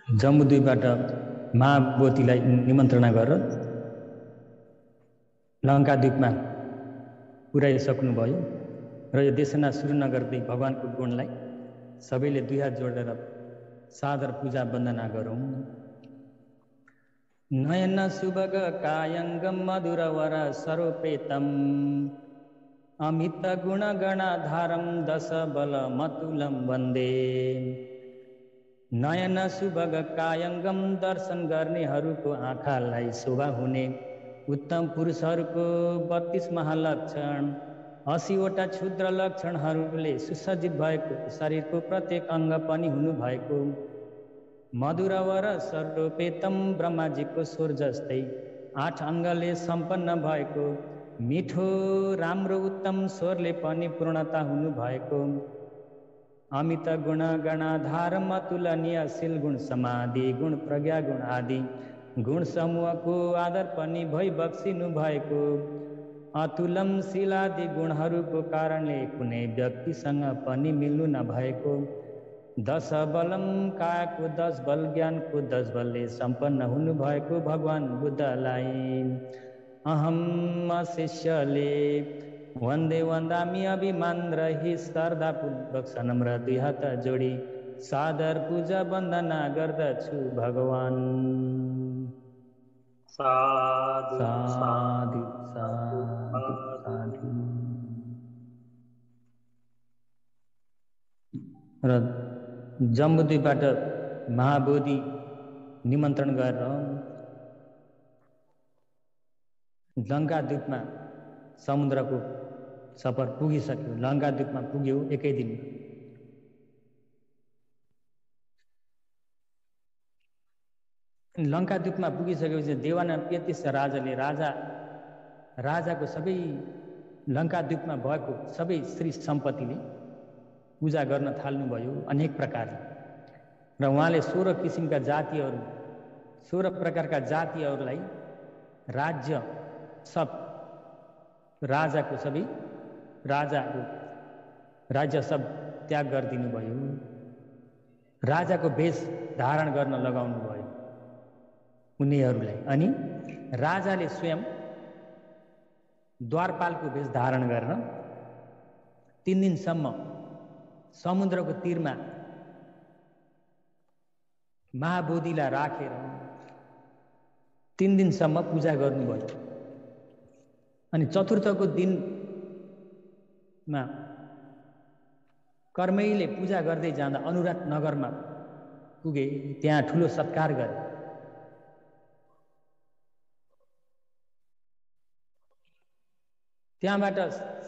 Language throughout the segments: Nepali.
जम्बुद्वीपबाट महाबोधिलाई निमन्त्रणा गरेर लङ्काद्वीपमा पुर्याइसक्नुभयो र यो देशना सुरु नगर्दै भगवानको गुणलाई सबैले दुई हात जोडेर सादर पूजा वन्दना गरौँ। नयन सुभग कायङ्गम मधुरवर सरोपेतम अमित गुण गणाधारम दश बल मतुलम वन्दे। नयन सुभग कायङ्गम दर्शन गर्नेहरूको आँखालाई शोभा हुने उत्तम पुरुषहरूको 32 महालक्षण 80वटा क्षुद्र लक्षणहरूले सुसज्जित भएको शरीरको प्रत्येक अङ्ग पनि हुनु भएको मधुरवर सर्वोपेतम ब्रह्माजीको स्वर जस्तै 8 अङ्गले सम्पन्न भएको मिठो राम्रो उत्तम स्वरले पनि पूर्णता हुनु भएको अमित गुण गणाधार अतुलनीय शील गुण समाधि गुण प्रज्ञा गुण आदि गुण समूहको आदर पनि भई बक्सिनु भएको अतुलम शीलादि गुणहरूको कारणले कुनै व्यक्तिसँग पनि मिल्नु नभएको 10 बलम कायाको 10 बल ज्ञानको 10 बलले सम्पन्न हुनु भएको भगवान बुद्धलाई अहम शिष्यले वन्दे वन्दामि अभिमान रही श्रद्धापूर्वक सनम्र दुई हात जोडी सादर पूजा वन्दना गर्दछु भगवान। साधु साधु साधु साधु। र जम्बुद्वीपबाट महाबोधि निमन्त्रण गरेर लङ्काद्वीपमा समुद्रको सफर पुगिसक्यो। लङ्काद्वीपमा पुग्यो एकै दिन। लङ्काद्वीपमा पुगिसकेपछि देवानम्पियतिस राजाको सबै लङ्काद्वीपमा भएको सबै श्री सम्पत्तिले पूजा गर्न थाल्नुभयो अनेक प्रकारले र उहाँले 16 किसिमका जातिहरू 16 प्रकारका जातिहरूलाई राज्य सब राजाको सबै राजाको राज्य सब त्याग गरिदिनु भयो। राजाको वेश धारण गर्न लगाउनु भयो उनीहरूलाई। अनि राजाले स्वयं द्वारपालको वेश धारण गरेर 3 दिनसम्म समुद्रको तीरमा महाबोधिलाई राखेर 3 दिनसम्म पूजा गर्नुभयो। अनि चतुर्थको दिनमा कर्मैले पूजा गर्दै जाँदा अनुराध नगरमा पुगे। त्यहाँ ठुलो सत्कार गरे। त्यहाँबाट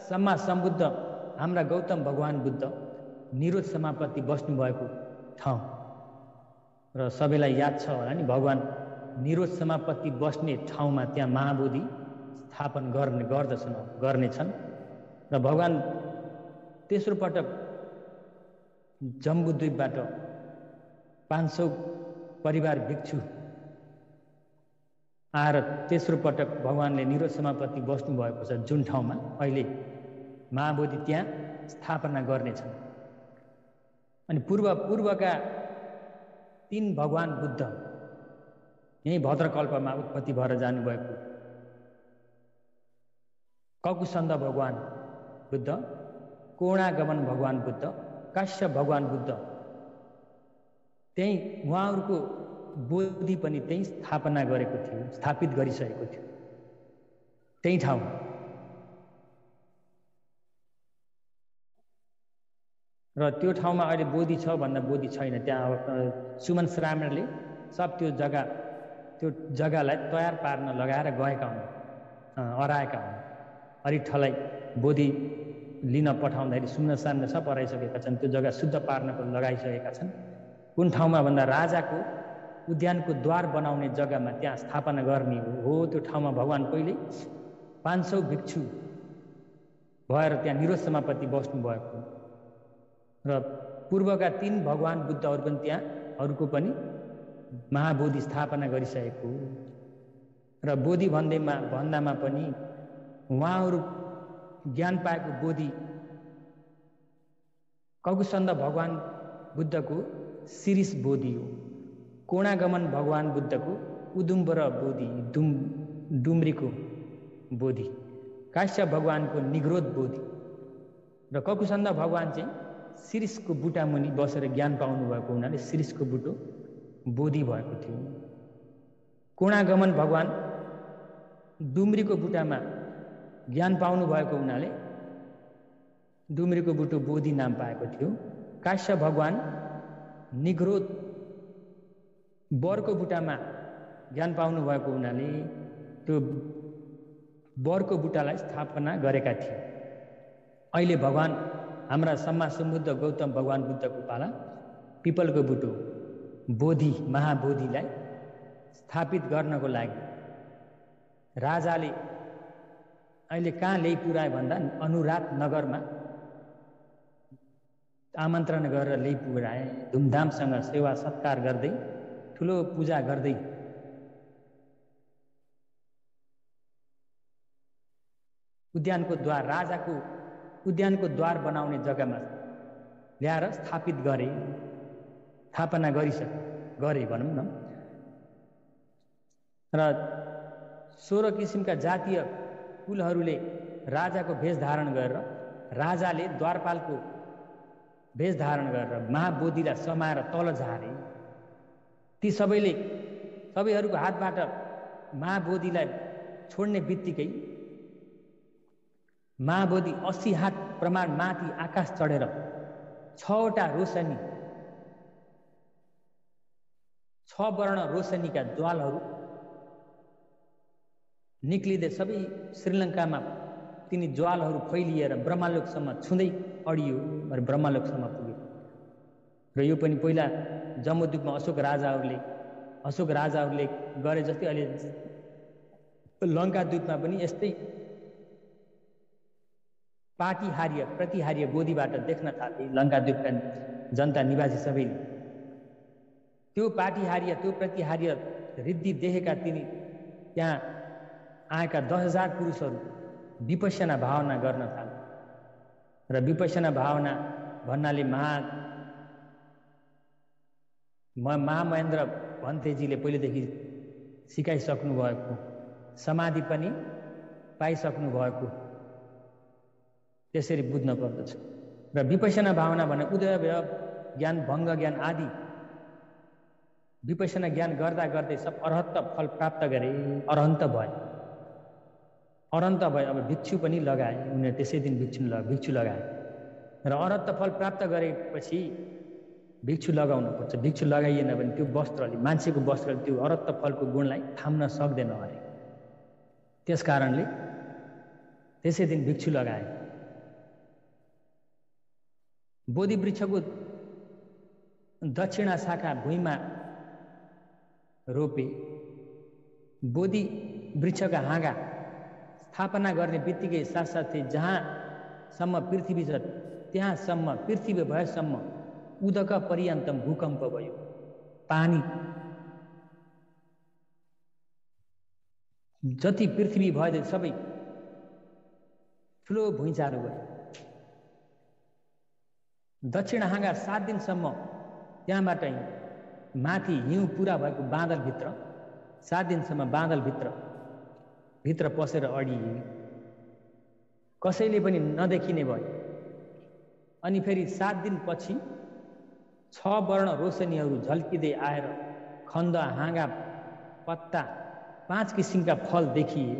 सम्मा सम्बुद्ध हाम्रा गौतम भगवान बुद्ध निरोध समापत्ति बस्नु भएको ठाउँ र सबैलाई याद छ होला नि भगवान निरोध समापत्ति बस्ने ठाउँमा त्यहाँ महाबोधि स्थापन गर्नेछन् र भगवान तेस्रो पटक जम्बुद्वीपबाट 500 परिवार भिक्षु आएर तेस्रो पटक भगवानले निरोध समापत्ति बस्नु भएको छ जुन ठाउँमा अहिले महाबोधि त्यहाँ स्थापना गर्नेछन्। अनि पूर्वका 3 भगवान बुद्ध यही भद्रकल्पमा उत्पत्ति भएर जानुभएको ककुसन्द भगवान बुद्ध, कोणागमन भगवान बुद्ध, काश्यप भगवान बुद्ध त्यही उहाँहरूको बोधि पनि त्यही स्थापना गरेको थियो, स्थापित गरिसकेको थियो त्यही ठाउँ। र त्यो ठाउँमा अहिले बोधि छ भन्दा बोधि छैन। त्यहाँ सुमन श्रामणले सब त्यो जग्गालाई तयार पार्न लगाएर गएका हुन्, अराएका हुन्। अरिठलाई बोधि लिन पठाउँदाखेरि सुमन श्रामले सब अराइसकेका छन्, त्यो जग्गा शुद्ध पार्नको लगाइसकेका छन्। कुन ठाउँमा भन्दा राजाको उद्यानको द्वार बनाउने जग्गामा त्यहाँ स्थापना गर्ने हो। त्यो ठाउँमा भगवान पहिले 500 भिक्षु भएर त्यहाँ निरोध समापत्ति बस्नु भएको र पूर्वका 3 भगवान बुद्धहरू पनि त्यहाँ अरूको पनि महाबोधि स्थापना गरिसकेको र बोधि भन्दामा पनि उहाँहरू ज्ञान पाएको बोधि ककुसन्द भगवान बुद्धको शिरीष बोधि हो। कोणागमन भगवान बुद्धको उदुम्ब र बोधि डुम्रीको बोधि, काश्यप भगवानको निग्रोध बोधि र ककुसन्द भगवान चाहिँ शिरीषको बुटा मुनि बसेर ज्ञान पाउनु भएको हुनाले शिरीषको बुटो बोधि भएको थियो। कोणागमन भगवान डुम्रीको बुटामा ज्ञान पाउनु भएको हुनाले डुम्रीको बुटो बोधि नाम पाएको थियो। काश्यप भगवान निग्रोध बरको बुटामा ज्ञान पाउनु भएको हुनाले त्यो बरको बुटालाई स्थापना गरेका थिए। अहिले भगवान हाम्रा सम्मा सम्बुद्ध गौतम भगवान बुद्धको पाला पिपलको बुटो बोधि महाबोधिलाई स्थापित गर्नको लागि राजाले अहिले कहाँ ल्याइ पुर्याए भन्दा अनुराध नगरमा आमन्त्रण गरेर ल्याइ पुर्याए। धुमधामसँग सेवा सत्कार गर्दै ठुलो पूजा गर्दै उद्यानको द्वार राजाको उद्यानको द्वार बनाउने जग्गामा ल्याएर स्थापित गरे, स्थापना गरे भनौँ न। र 16 किसिमका जातीय कुलहरूले राजाको भेष धारण गरेर राजाले द्वारपालको भेष धारण गरेर महाबोधिलाई समाएर तल झारे। ती सबैहरूको हातबाट महाबोधिलाई छोड्ने बित्तिकै महाबोधि 80 हात प्रमाण माथि आकाश चढेर 6वटा रोशनी 6 वर्ण रोशनीका ज्वालहरू निक्लिँदै सबै श्रीलङ्कामा तिनी ज्वालहरू फैलिएर ब्रह्मलोकसम्म छुँदै अडियो र ब्रह्मलोकसम्म पुग्यो। र यो पनि पहिला जम्बुद्वीपमा अशोक राजाहरूले गरे जस्तै अहिले लङ्का द्वीपमा पनि यस्तै प्रतिहार्य बोधिबाट देख्न थाले लङ्का द्वीपका जनता निवासी सबैले। त्यो प्रतिहार्य रिद्धि देखेका तिनी त्यहाँ आएका 10,000 पुरुषहरू विपश्यना भावना गर्न थाले। र विपश्यना भावना भन्नाले महामहेन्द्र भन्तेजीले पहिलेदेखि सिकाइसक्नु भएको, समाधि पनि पाइसक्नु भएको त्यसरी बुझ्न पर्दछ। र विपश्यना भावना भने उदयभय ज्ञान भङ्ग ज्ञान आदि विपश्यना ज्ञान गर्दा गर्दै सब अरहत फल प्राप्त गरे, अरहन्त भए। अब भिक्षु पनि लगाए, उनीहरू त्यसै दिन भिक्षु लगाए। र अरहत फल प्राप्त गरेपछि भिक्षु लगाउनु पर्छ। भिक्षु लगाइएन भने त्यो वस्त्रले मान्छेको वस्त्रले त्यो अरहत फलको गुणलाई थाम्न सक्दैन अरे। त्यस कारणले त्यसै दिन भिक्षु लगाए। बोधि वृक्षको दक्षिणा शाखा भुइँमा रोपे। बोधि वृक्षका हाँगा स्थापना गर्ने बित्तिकै साथसाथै जहाँसम्म पृथ्वी छ त्यहाँसम्म पृथ्वी भएसम्म उदक पर्यन्तम भूकम्प भयो। पानी जति पृथ्वी भयो सबै ठुलो भुइँचालो भयो। दक्षिण हाँगा 7 दिनसम्म त्यहाँबाट माथि हिउँ पुरा भएको बादलभित्र 7 दिनसम्म बादलभित्र पसेर अडिए, कसैले पनि नदेखिने भयो। अनि फेरि 7 दिनपछि 6 वर्ण रोशनीहरू झल्किँदै आएर खण्ड, हाँगा, पत्ता 5 किसिमका फल देखिए।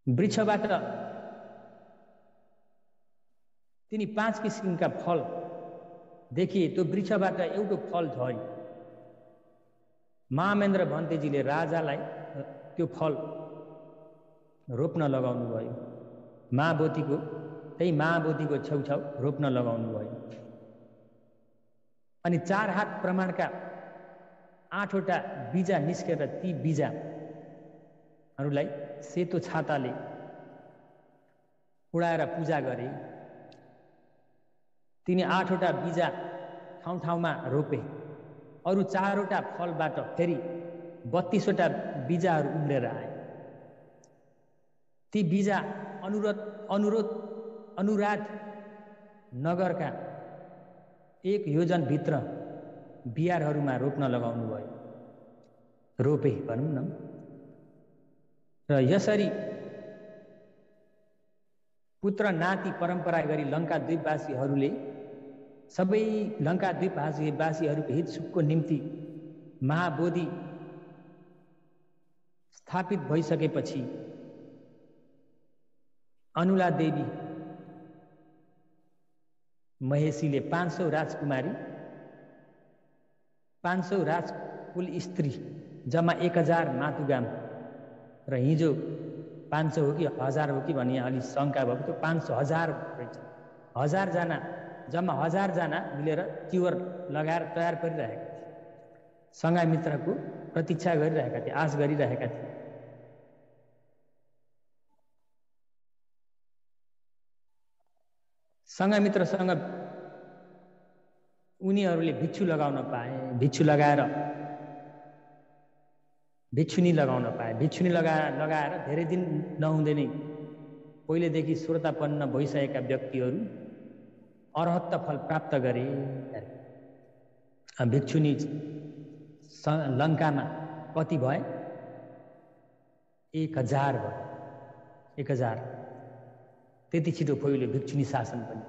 वृक्षबाट तिनी 5 किसिमका फल देखिए। त्यो वृक्षबाट एउटा फल झर्यो। महामहेन्द्र भन्तेजीले राजालाई त्यो फल रोप्न लगाउनु भयो। महाबोधिको छेउछाउ रोप्न लगाउनु भयो। अनि 4 हात प्रमाणका 8वटा बीजा निस्केर ती बीजाहरूलाई सेतो छाताले उडाएर पूजा गरे। तिनी 8वटा बीजा ठाउँमा रोपे। अरू 4वटा फलबाट फेरि 32वटा बीजाहरू उम्रेर आए। ती बीजा अनुराध नगरका 1 योजनभित्र बिहारहरूमा रोप्न लगाउनु भयो, रोपे भनौँ न। र यसरी पुत्र नाति परम्परा गरी लङ्का द्वीपवासीहरूले सबै लङ्का द्वीपवासीहरूको हित सुखको निम्ति महाबोधि स्थापित भइसकेपछि अनुला देवी महेशीले 500 राजकुमारी, 500 राजकुल स्त्री, जम्मा 1000 मातुगाम, र हिजो 500 हो कि 1000 हो कि भन्ने अलि शङ्का भएको थियो। 500,000 रहेछ। 1000 जना, जम्मा 1000 जना मिलेर चिवर लगाएर तयार गरिरहेका थिए, सङ्घामित्रको प्रतीक्षा गरिरहेका थिए, आश गरिरहेका थिए। सङ्घामित्रसँग उनीहरूले भिक्षु लगाउन पाए, भिक्षुनी लगाउन पाए। भिक्षुनी लगाएर धेरै दिन नहुँदै नै पहिलेदेखि श्रोतापन्न भइसकेका व्यक्तिहरू अरहत्त फल प्राप्त गरे। भिक्षुनी लङ्कामा कति भए? 1000 भयो। 1000। त्यति छिटो पहिलो भिक्षुनी शासन पनि।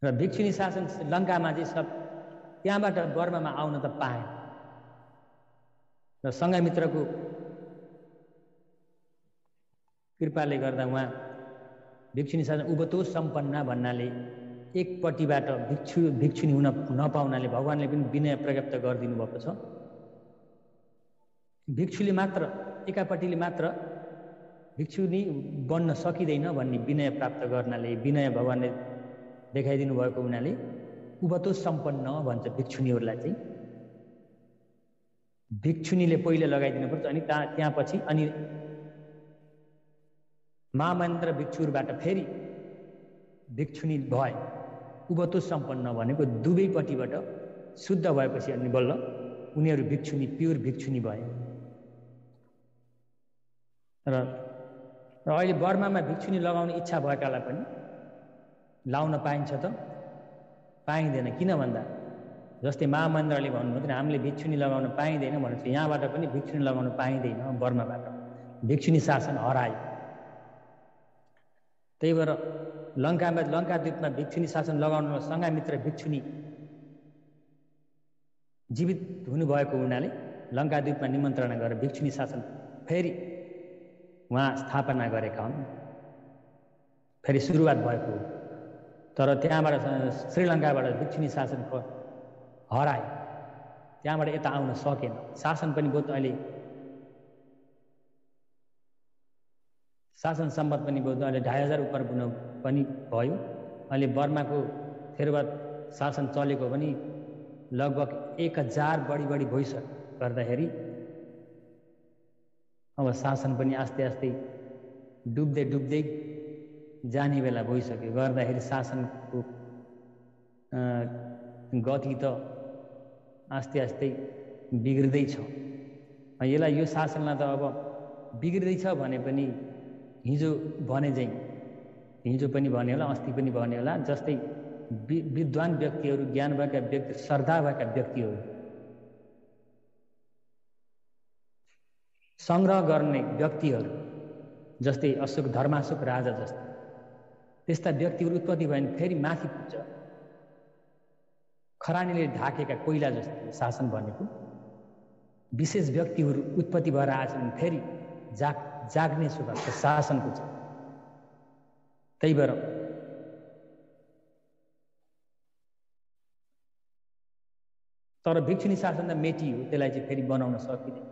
र भिक्षुनी शासन लङ्कामा चाहिँ सब त्यहाँबाट बर्मामा आउन त पाए। र सङ्घामित्रको कृपाले गर्दा उहाँ भिक्षुनी शासन उबतो सम्पन्न भन्नाले एकपट्टिबाट भिक्षुनी हुन नपाउनाले भगवानले पनि विनय प्रज्ञप्त गरिदिनु भएको छ। भिक्षुले मात्र, एकापट्टिले मात्र भिक्षुनी बन्न सकिँदैन भन्ने विनय प्राप्त गर्नाले, विनय भगवानले देखाइदिनु भएको हुनाले उबतो सम्पन्न भन्छ भिक्षुनीहरूलाई चाहिँ। भिक्षुनीले पहिले लगाइदिनु पर्छ, अनि त्यहाँ पछि अनि महामन्त्र भिक्षुहरूबाट फेरि भिक्षुनी भए। उबतो सम्पन्न भनेको दुवैपट्टिबाट शुद्ध भएपछि अनि बल्ल उनीहरू भिक्षुनी, प्योर भिक्षुनी भए। र अहिले बर्मामा भिक्षुनी लगाउने इच्छा भएकालाई पनि लाउन पाइन्छ त? पाइँदैन। किन भन्दा जस्तै महामन्त्रले भन्नुभयो हामीले भिक्षुनी लगाउन पाइँदैन भनेपछि यहाँबाट पनि भिक्षुनी लगाउन पाइँदैन। बर्माबाट भिक्षुनी शासन हरायो। त्यही भएर लङ्काद्वीपमा भिक्षुनी शासन लगाउनुमा सङ्घामित्र भिक्षुनी जीवित हुनुभएको हुनाले लङ्काद्वीपमा निमन्त्रणा गरेर भिक्षुनी शासन फेरि उहाँ स्थापना गरेका हुन्। फेरि सुरुवात भएको हो। तर त्यहाँबाट श्रीलङ्काबाट भिक्षुनी शासन हरायो। त्यहाँबाट यता आउन सकेन। शासन पनि बहुत अहिले शासन सम्बन्ध पनि बहुत अहिले 2500 उपर पनि भयो। अहिले बर्माको थेरवाद शासन चलेको पनि लगभग 1000 बढी भइसक्यो गर्दाखेरि अब शासन पनि आस्ते आस्ते डुब्दै जाने बेला भइसक्यो। गर्दाखेरि शासनको गति त आस्ते आस्ते बिग्रिँदैछ। यसलाई, यो शासनलाई त अब बिग्रिँदैछ भने पनि हिजो भने चाहिँ, हिजो पनि भने होला, अस्ति पनि भने होला, जस्तै विद्वान व्यक्तिहरू, ज्ञान भएका व्यक्ति, श्रद्धा भएका व्यक्तिहरू, सङ्ग्रह गर्ने व्यक्तिहरू, जस्तै अशोक, धर्माशोक राजा जस्तै त्यस्ता व्यक्तिहरू उत्पत्ति भयो भने फेरि माथि पुग्छ। खरानीले ढाकेका कोइला जस्तो शासन भनेको विशेष व्यक्तिहरू उत्पत्ति भएर आएछन् भने फेरि जाग्ने स्वभाव छ शासनको छ। त्यही भएर तर भिक्षुनी शासन त मेटियो, त्यसलाई चाहिँ फेरि बनाउन सकिँदैन।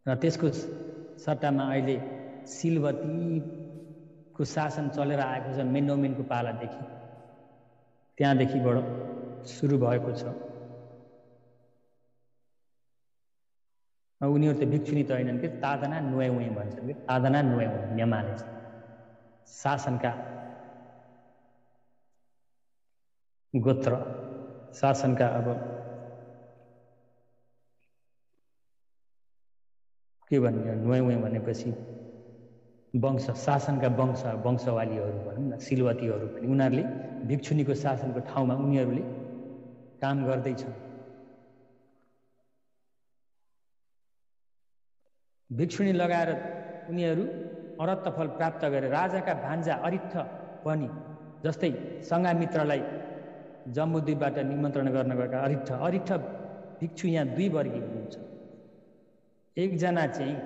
र त्यसको सट्टामा अहिले सिलवतीको शासन चलेर आएको छ मेन्डोमेनको पालादेखि। त्यहाँदेखिबाट सुरु भएको छ। उनीहरू त भिक्षुनी त होइनन् कि, तादना नुवाई भन्छन् कि, तादना नुवाई नेमाले शासनका गोत्र, शासनका अब के भन्ने नुवाई भनेपछि वंश शासनका वंशवालीहरू भनौँ न, सिलवतीहरू पनि उनीहरूले भिक्षुनीको शासनको ठाउँमा उनीहरूले काम गर्दैछन्। भिक्षुणी लगाएर उनीहरू अरत्त फल प्राप्त गरे। राजाका भान्जा अरिष्ठ पनि, जस्तै सङ्घामित्रलाई जम्बुद्वीपबाट निमन्त्रण गर्न गएका अरिष्ठ भिक्षु यहाँ दुई वर्गीय हुनुहुन्छ। एकजना चाहिँ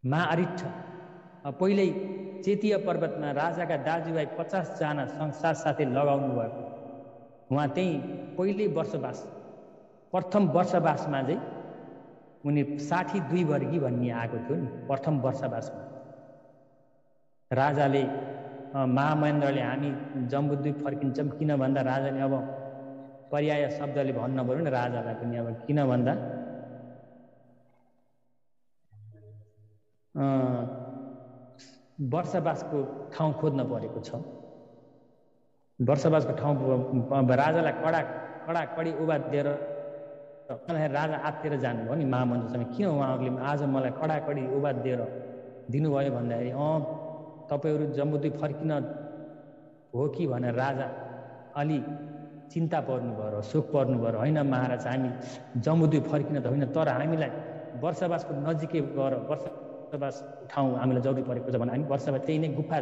महाअरिष्ठ, पहिल्यै चेतीय पर्वतमा राजाका दाजुभाइ 50 जना साथसाथै लगाउनु भएको, उहाँ त्यही पहिल्यै वर्षवास, प्रथम वर्षवासमा चाहिँ उनी 62 वर्गी भन्ने आएको थियो नि प्रथम वर्षवासमा। राजाले महामहेन्द्रले हामी जम्बुद्वीप फर्किन्छौँ किन भन्दा राजाले अब पर्याय शब्दले भन्न पर्यो नि राजालाई पनि, अब किन भन्दा वर्षवासको ठाउँ खोज्न परेको छ। वर्षवासको ठाउँ राजालाई कडाकडी उवाद दिएर राजा आत्तिएर जानुभयो नि महामन्त्रीसँग। किन उहाँहरूले आज मलाई कडाकडी उवाद दिएर दिनुभयो भन्दाखेरि तपाईँहरू जम्बुद्वीप फर्किन हो कि भनेर राजा अलि चिन्ता पर्नुभयो र शोक पर्नुभयो। होइन महाराज, हामी जम्बुद्वीप फर्किन त होइन, तर हामीलाई वर्षवासको नजिकै गएर वर्षवास ठाउँ हामीलाई जरुरी परेको छ भने हामी वर्षवास त्यही नै गुफा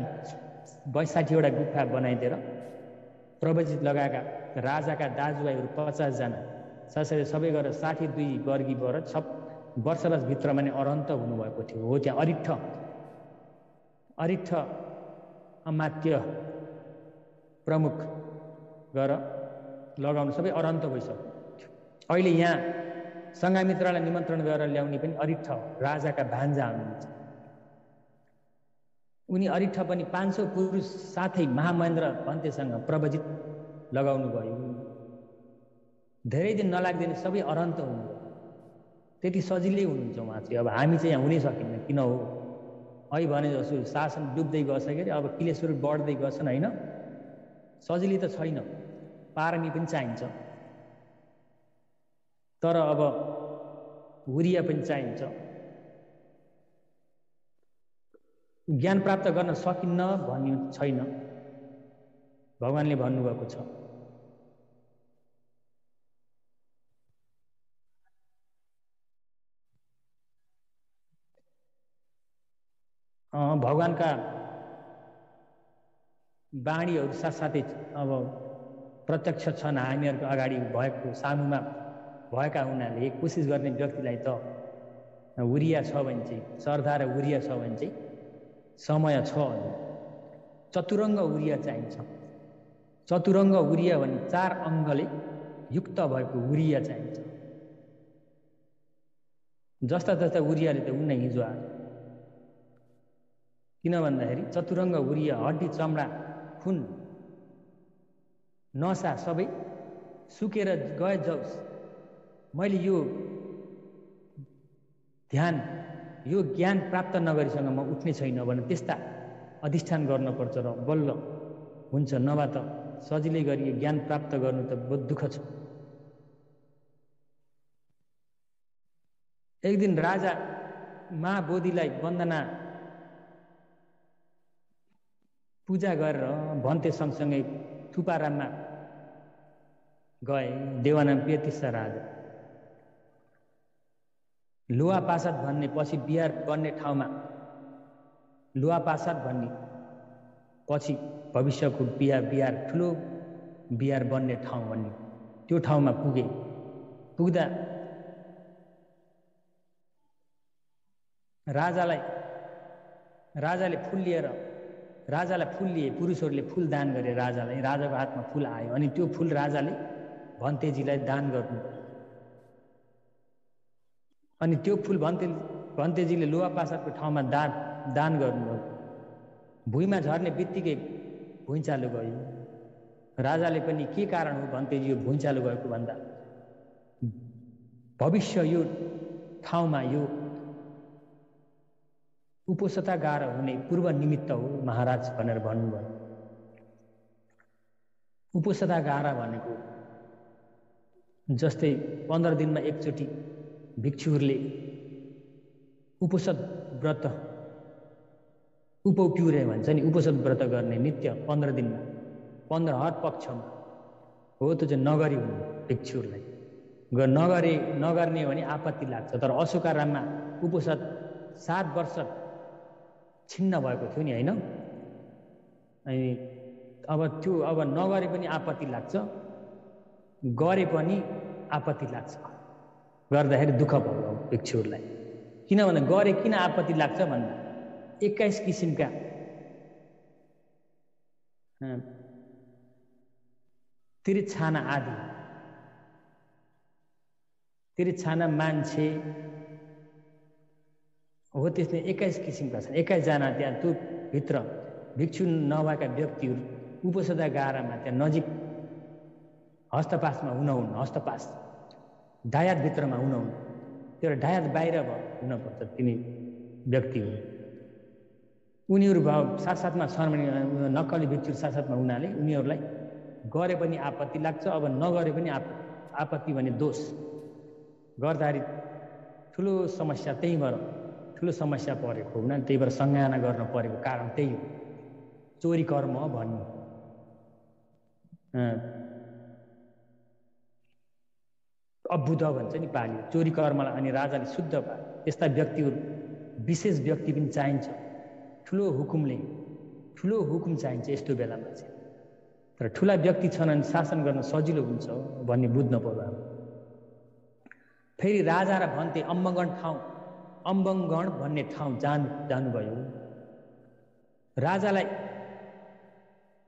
62वटा गुफा बनाइदिएर प्रवजित लगाएका राजाका दाजुभाइहरू 50 जना साथसाथै सबै गरेर 62 वर्गी भएर वर्षवासभित्रमा नै अरहन्त हुनुभएको थियो। हो त्यहाँ अरिष्ठ अमात्य प्रमुख गरेर लगाउनु सबै अरहन्त भइसक्यो। अहिले यहाँ सङ्घामित्रलाई निमन्त्रण गरेर ल्याउने पनि अरिष्ठ राजाका भान्जा हुनुहुन्छ। उनी अरिष्ठ पनि 500 पुरुष साथै महामहेन्द्र भन्तेसँग प्रवजित लगाउनु भयो। धेरै दिन नलाग्दैन सबै अरहन्त हुनुभयो। त्यति सजिलै हुनुहुन्छ उहाँ चाहिँ। अब हामी चाहिँ यहाँ हुनै सकिन्न, किन हो है भने जसो शासन डुब्दै गछ के अरे, अब किलेश्वर बढ्दै गछन् होइन, सजिलै त छैन, पारमी पनि चाहिन्छ, तर अब हुरिया पनि चाहिन्छ। ज्ञान प्राप्त गर्न सकिन्न भन्ने छैन, भगवानले भन्नुभएको छ। भगवानका बाणीहरू साथसाथै अब प्रत्यक्ष छन् हामीहरूको अगाडि भएको सामुमा भएका हुनाले कोसिस गर्ने व्यक्तिलाई त हुरिया छ भने चाहिँ, श्रद्धा र हुरिया छ भने चाहिँ समय छ। चतुरङ्ग हुरिया चाहिन्छ। चतुरङ्ग हुरिया भने 4 अङ्गले युक्त भएको हुरिया चाहिन्छ। जस्ता हुरियाले त उन्नै हिजो आज, किन भन्दाखेरि चतुरङ्ग हुरिया हड्डी चमडा खुन नसा सबै सुकेर गए जाओस्, मैले यो ज्ञान प्राप्त नगरीसँग म उठ्ने छैन भने त्यस्ता अधिष्ठान गर्नुपर्छ र बल्ल हुन्छ, नभए त सजिलै गरी यो ज्ञान प्राप्त गर्नु त बहुत दुःख छ। एक दिन राजा महाबोधिलाई वन्दना पूजा गरेर भन्ते सँगसँगै थुपाराममा गए देवानाम पेतिसा राजा। लुवापासाद भन्ने पछि बिहार बन्ने ठाउँमा, लुवापासाद भन्ने पछि भविष्यको बिहार ठुलो बिहार बन्ने ठाउँ भन्ने त्यो ठाउँमा पुग्दा राजाले फुल लिए, पुरुषहरूले फुल दान गरे राजालाई, राजाको हातमा फुल आयो अनि त्यो फुल राजाले भन्तेजीलाई दान गर्नु। अनि त्यो फुल भन्तेजीले लुवापासादको ठाउँमा दान गर्नुभयो। भुइँमा झर्ने बित्तिकै भुइँचालो गयो। राजाले पनि के कारण हो भन्तेजी यो भुइँचालो गएको भन्दा भविष्य यो ठाउँमा यो उपोषता गाह्रो हुने पूर्व निमित्त हो महाराज भनेर भन्नुभयो। उपोषता गाह्रो भनेको जस्तै 15 दिनमा एकचोटि भिक्षुहरूले उपोषद व्रत उपपिउरे भन्छ नि, उपोषण व्रत गर्ने नित्य 15 दिनमा, 15 हर पक्षमा हो, त्यो चाहिँ नगरी हुने भिक्षुहरूलाई। नगर्ने भने आपत्ति लाग्छ। तर अशोकाराममा उपोषण 7 वर्ष छिन्न भएको थियो नि, होइन? अनि अब नगरे पनि आपत्ति लाग्छ, गरे पनि आपत्ति लाग्छ, गर्दाखेरि दुःख भयो भिक्षुहरूलाई। किन भन्दा गरे किन आपत्ति लाग्छ भन्दा 21 किसिमका तिरछाना आदि, तिरछाना मान्छे हो, त्यसले 21 किसिमका छन्। 21 जना त्यहाँ त्यो भित्र भिक्षु नभएका व्यक्तिहरू उपोषदा गारामा त्यहाँ नजिक हस्तपासमा हुनुहुन्न, हस्तपास डायात भित्रमा हुनुहुन्न, त्यो डायात बाहिर हुनुपर्छ तिनी व्यक्तिहरू। उनीहरू साथसाथमा शर्मणी नक्कली भिक्षु साथसाथमा हुनाले उनीहरूलाई गरे पनि आपत्ति लाग्छ। अब नगरे पनि आपत्ति भने दोष गर्दाखेरि ठुलो समस्या, त्यही भएर ठुलो समस्या परेको हुनाले त्यही भएर संज्ञाना गर्न परेको कारण त्यही हो, चोरी कर्म भन्ने। अबुध भन्छ नि पाली, चोरी कर्मलाई अनि राजाले शुद्ध पाए। त्यस्ता व्यक्तिहरू, विशेष व्यक्ति पनि चाहिन्छ, ठुलो हुकुम चाहिन्छ यस्तो बेलामा चाहिँ। तर ठुला व्यक्ति छन् अनि शासन गर्न सजिलो हुन्छ भन्ने बुझ्न पर्यो। फेरि राजा र भन्ते अम्बगण भन्ने ठाउँ जानुभयो। राजालाई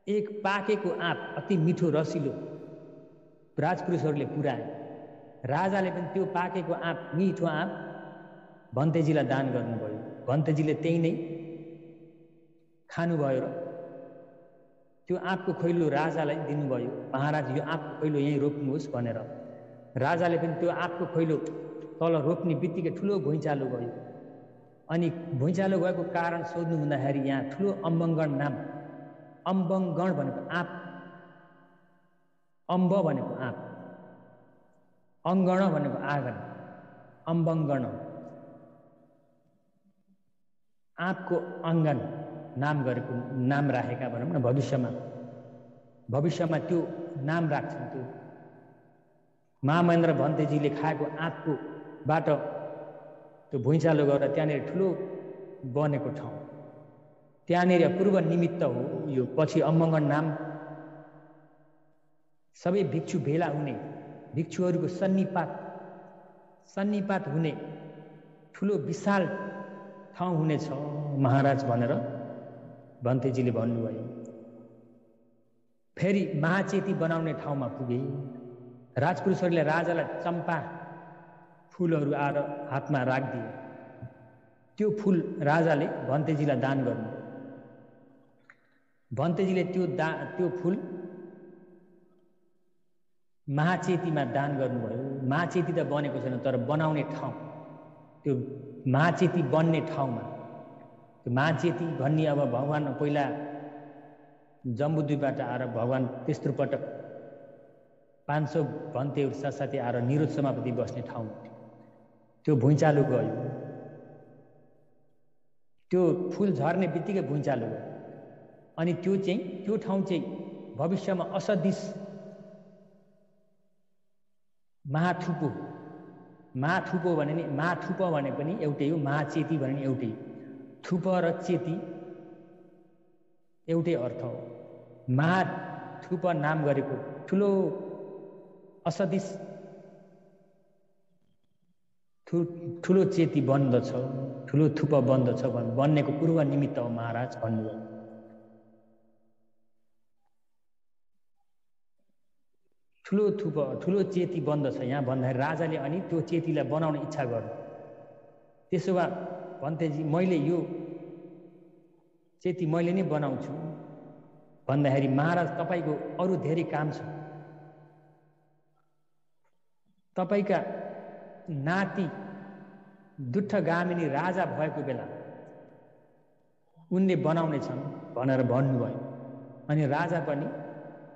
एक पाकेको आँप अति मिठो रसिलो राजपुरुषहरूले पुर्याए। राजाले पनि त्यो पाकेको आँप, मिठो आँप भन्तेजीलाई दान गर्नुभयो। भन्तेजीले त्यही नै खानुभयो र त्यो आँपको खोइलो राजालाई दिनुभयो। महाराज, यो आँपको खोइलो यहीँ रोप्नुहोस् भनेर। राजाले पनि त्यो आँपको खोइलो तल रोप्ने बित्तिकै ठुलो भुइँचालो भयो। अनि भुइँचालो गएको कारण सोध्नु हुँदाखेरि यहाँ ठुलो अम्बगण भनेको आँप, अम्ब भनेको आँप, अङ्गण भनेको आँगन, अम्बगण आँपको अङ्गन नाम राखेका भनौँ न। भविष्यमा त्यो नाम राख्छन्। त्यो महामहेन्द्र भन्तेजीले खाएको आँपको बाट त्यो भुइँचालो गरेर त्यहाँनिर ठुलो बनेको ठाउँ, त्यहाँनिर पूर्व निमित्त हो यो। पछि अम्बगण नाम सबै भिक्षु भेला हुने, भिक्षुहरूको सन्निपात हुने ठुलो विशाल ठाउँ हुनेछ महाराज भनेर भन्तेजीले भन्नुभयो। फेरि महाचेती बनाउने ठाउँमा पुगे। राजपुरुषहरूले राजालाई चम्पा फुलहरू आएर हातमा राखिदिए। त्यो फुल राजाले भन्तेजीलाई दान गर्नु। भन्तेजीले त्यो फुल महाचेतीमा दान गर्नुभयो। महाचेती त बनेको छैन, तर बनाउने ठाउँ, त्यो महाचेती बन्ने ठाउँमा, त्यो महाचेती भन्ने अब भगवान पहिला जम्बुद्वीपबाट आएर भगवान तेस्रो पटक 500 भन्तेहरू साथसाथै आएर निरोध समापति बस्ने ठाउँ, त्यो भुइँचालो गयो। त्यो फुल झर्ने बित्तिकै भुइँचालो गयो। अनि त्यो ठाउँ चाहिँ भविष्यमा असदिश महाथुपो भने नि, महाथुप भने पनि एउटै हो, महाचेती भने नि एउटै। थुप र चेती एउटै अर्थ हो। महाथुप नाम गरेको ठुलो असदिश ठुलो चेती बन्दछ, ठुलो थुप बन्दछ बन्नेको पूर्व निमित्त हो महाराज भन्नुभयो। ठुलो चेती बन्दछ यहाँ भन्दाखेरि राजाले अनि त्यो चेतीलाई बनाउने इच्छा गर्नु। त्यसो भए भन्तेजी, मैले यो चेती मैले नै बनाउँछु भन्दाखेरि महाराज तपाईँको अरू धेरै काम छ। तपाईँका नाति दुष्टगामिनी राजा भएको बेला उनले बनाउने छन् भनेर भन्नुभयो। अनि राजा पनि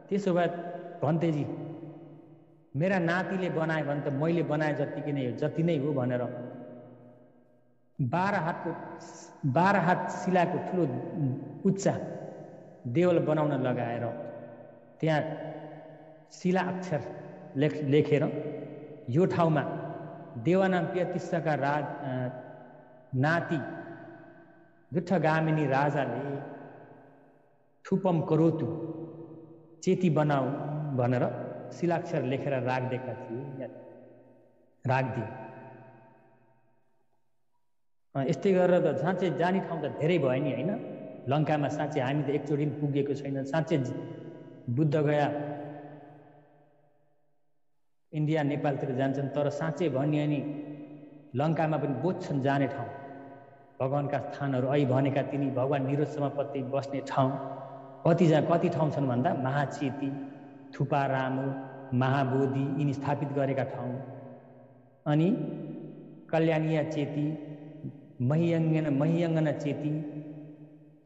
त्यसो भए भन्तेजी, मेरा नातिले बनाए भने त मैले बनाए जति नै हो भनेर 12 12 हात शिलाको ठुलो उच्चा देवल बनाउन लगाएर त्यहाँ शिला अक्षर लेखेर यो ठाउँमा देवानाम्पिय तिस्सका नाति जुठगामिनी राजाले थुपम करोतु चेती बनाऊ भनेर शिलाक्षर लेखेर राखिदिए। यस्तै गरेर त साँच्चै जाने ठाउँ त धेरै भयो नि होइन। लङ्कामा साँच्चै हामी त एकचोटि पनि पुगेको छैन। साँच्चै बुद्ध गया इन्डिया नेपालतिर जान्छन्, तर साँच्चै भन्यो भने लङ्कामा पनि बहुत छन् जाने ठाउँ, भगवान्का स्थानहरू। अहिले भनेका तिनी भगवान् निरोधसमापत्ति बस्ने ठाउँ कति ठाउँ छन् भन्दा महाचेती, थुपारामु, महाबोधि यिनी स्थापित गरेका ठाउँ, अनि कल्याणीय चेती, महियङ्गन चेती,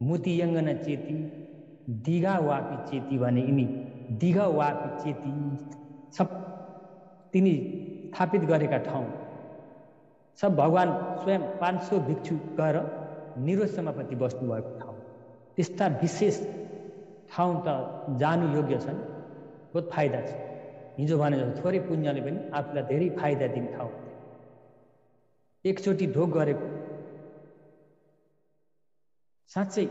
मोतीयङ्गन चेती, दिघावापी चेती भने यिनी दिघावापी चेती सब तिनी स्थापित गरेका ठाउँ सब भगवान् स्वयं 500 भिक्षु गएर निरोध समापत्ति बस्नुभएको ठाउँ। त्यस्ता विशेष ठाउँ त जानु योग्य छन्, बहुत फाइदा छ। हिजो भने जस्तो थोरै पुण्यले पनि आफूलाई धेरै फाइदा दिने ठाउँ। एकचोटि ढोग गरेको साँच्चै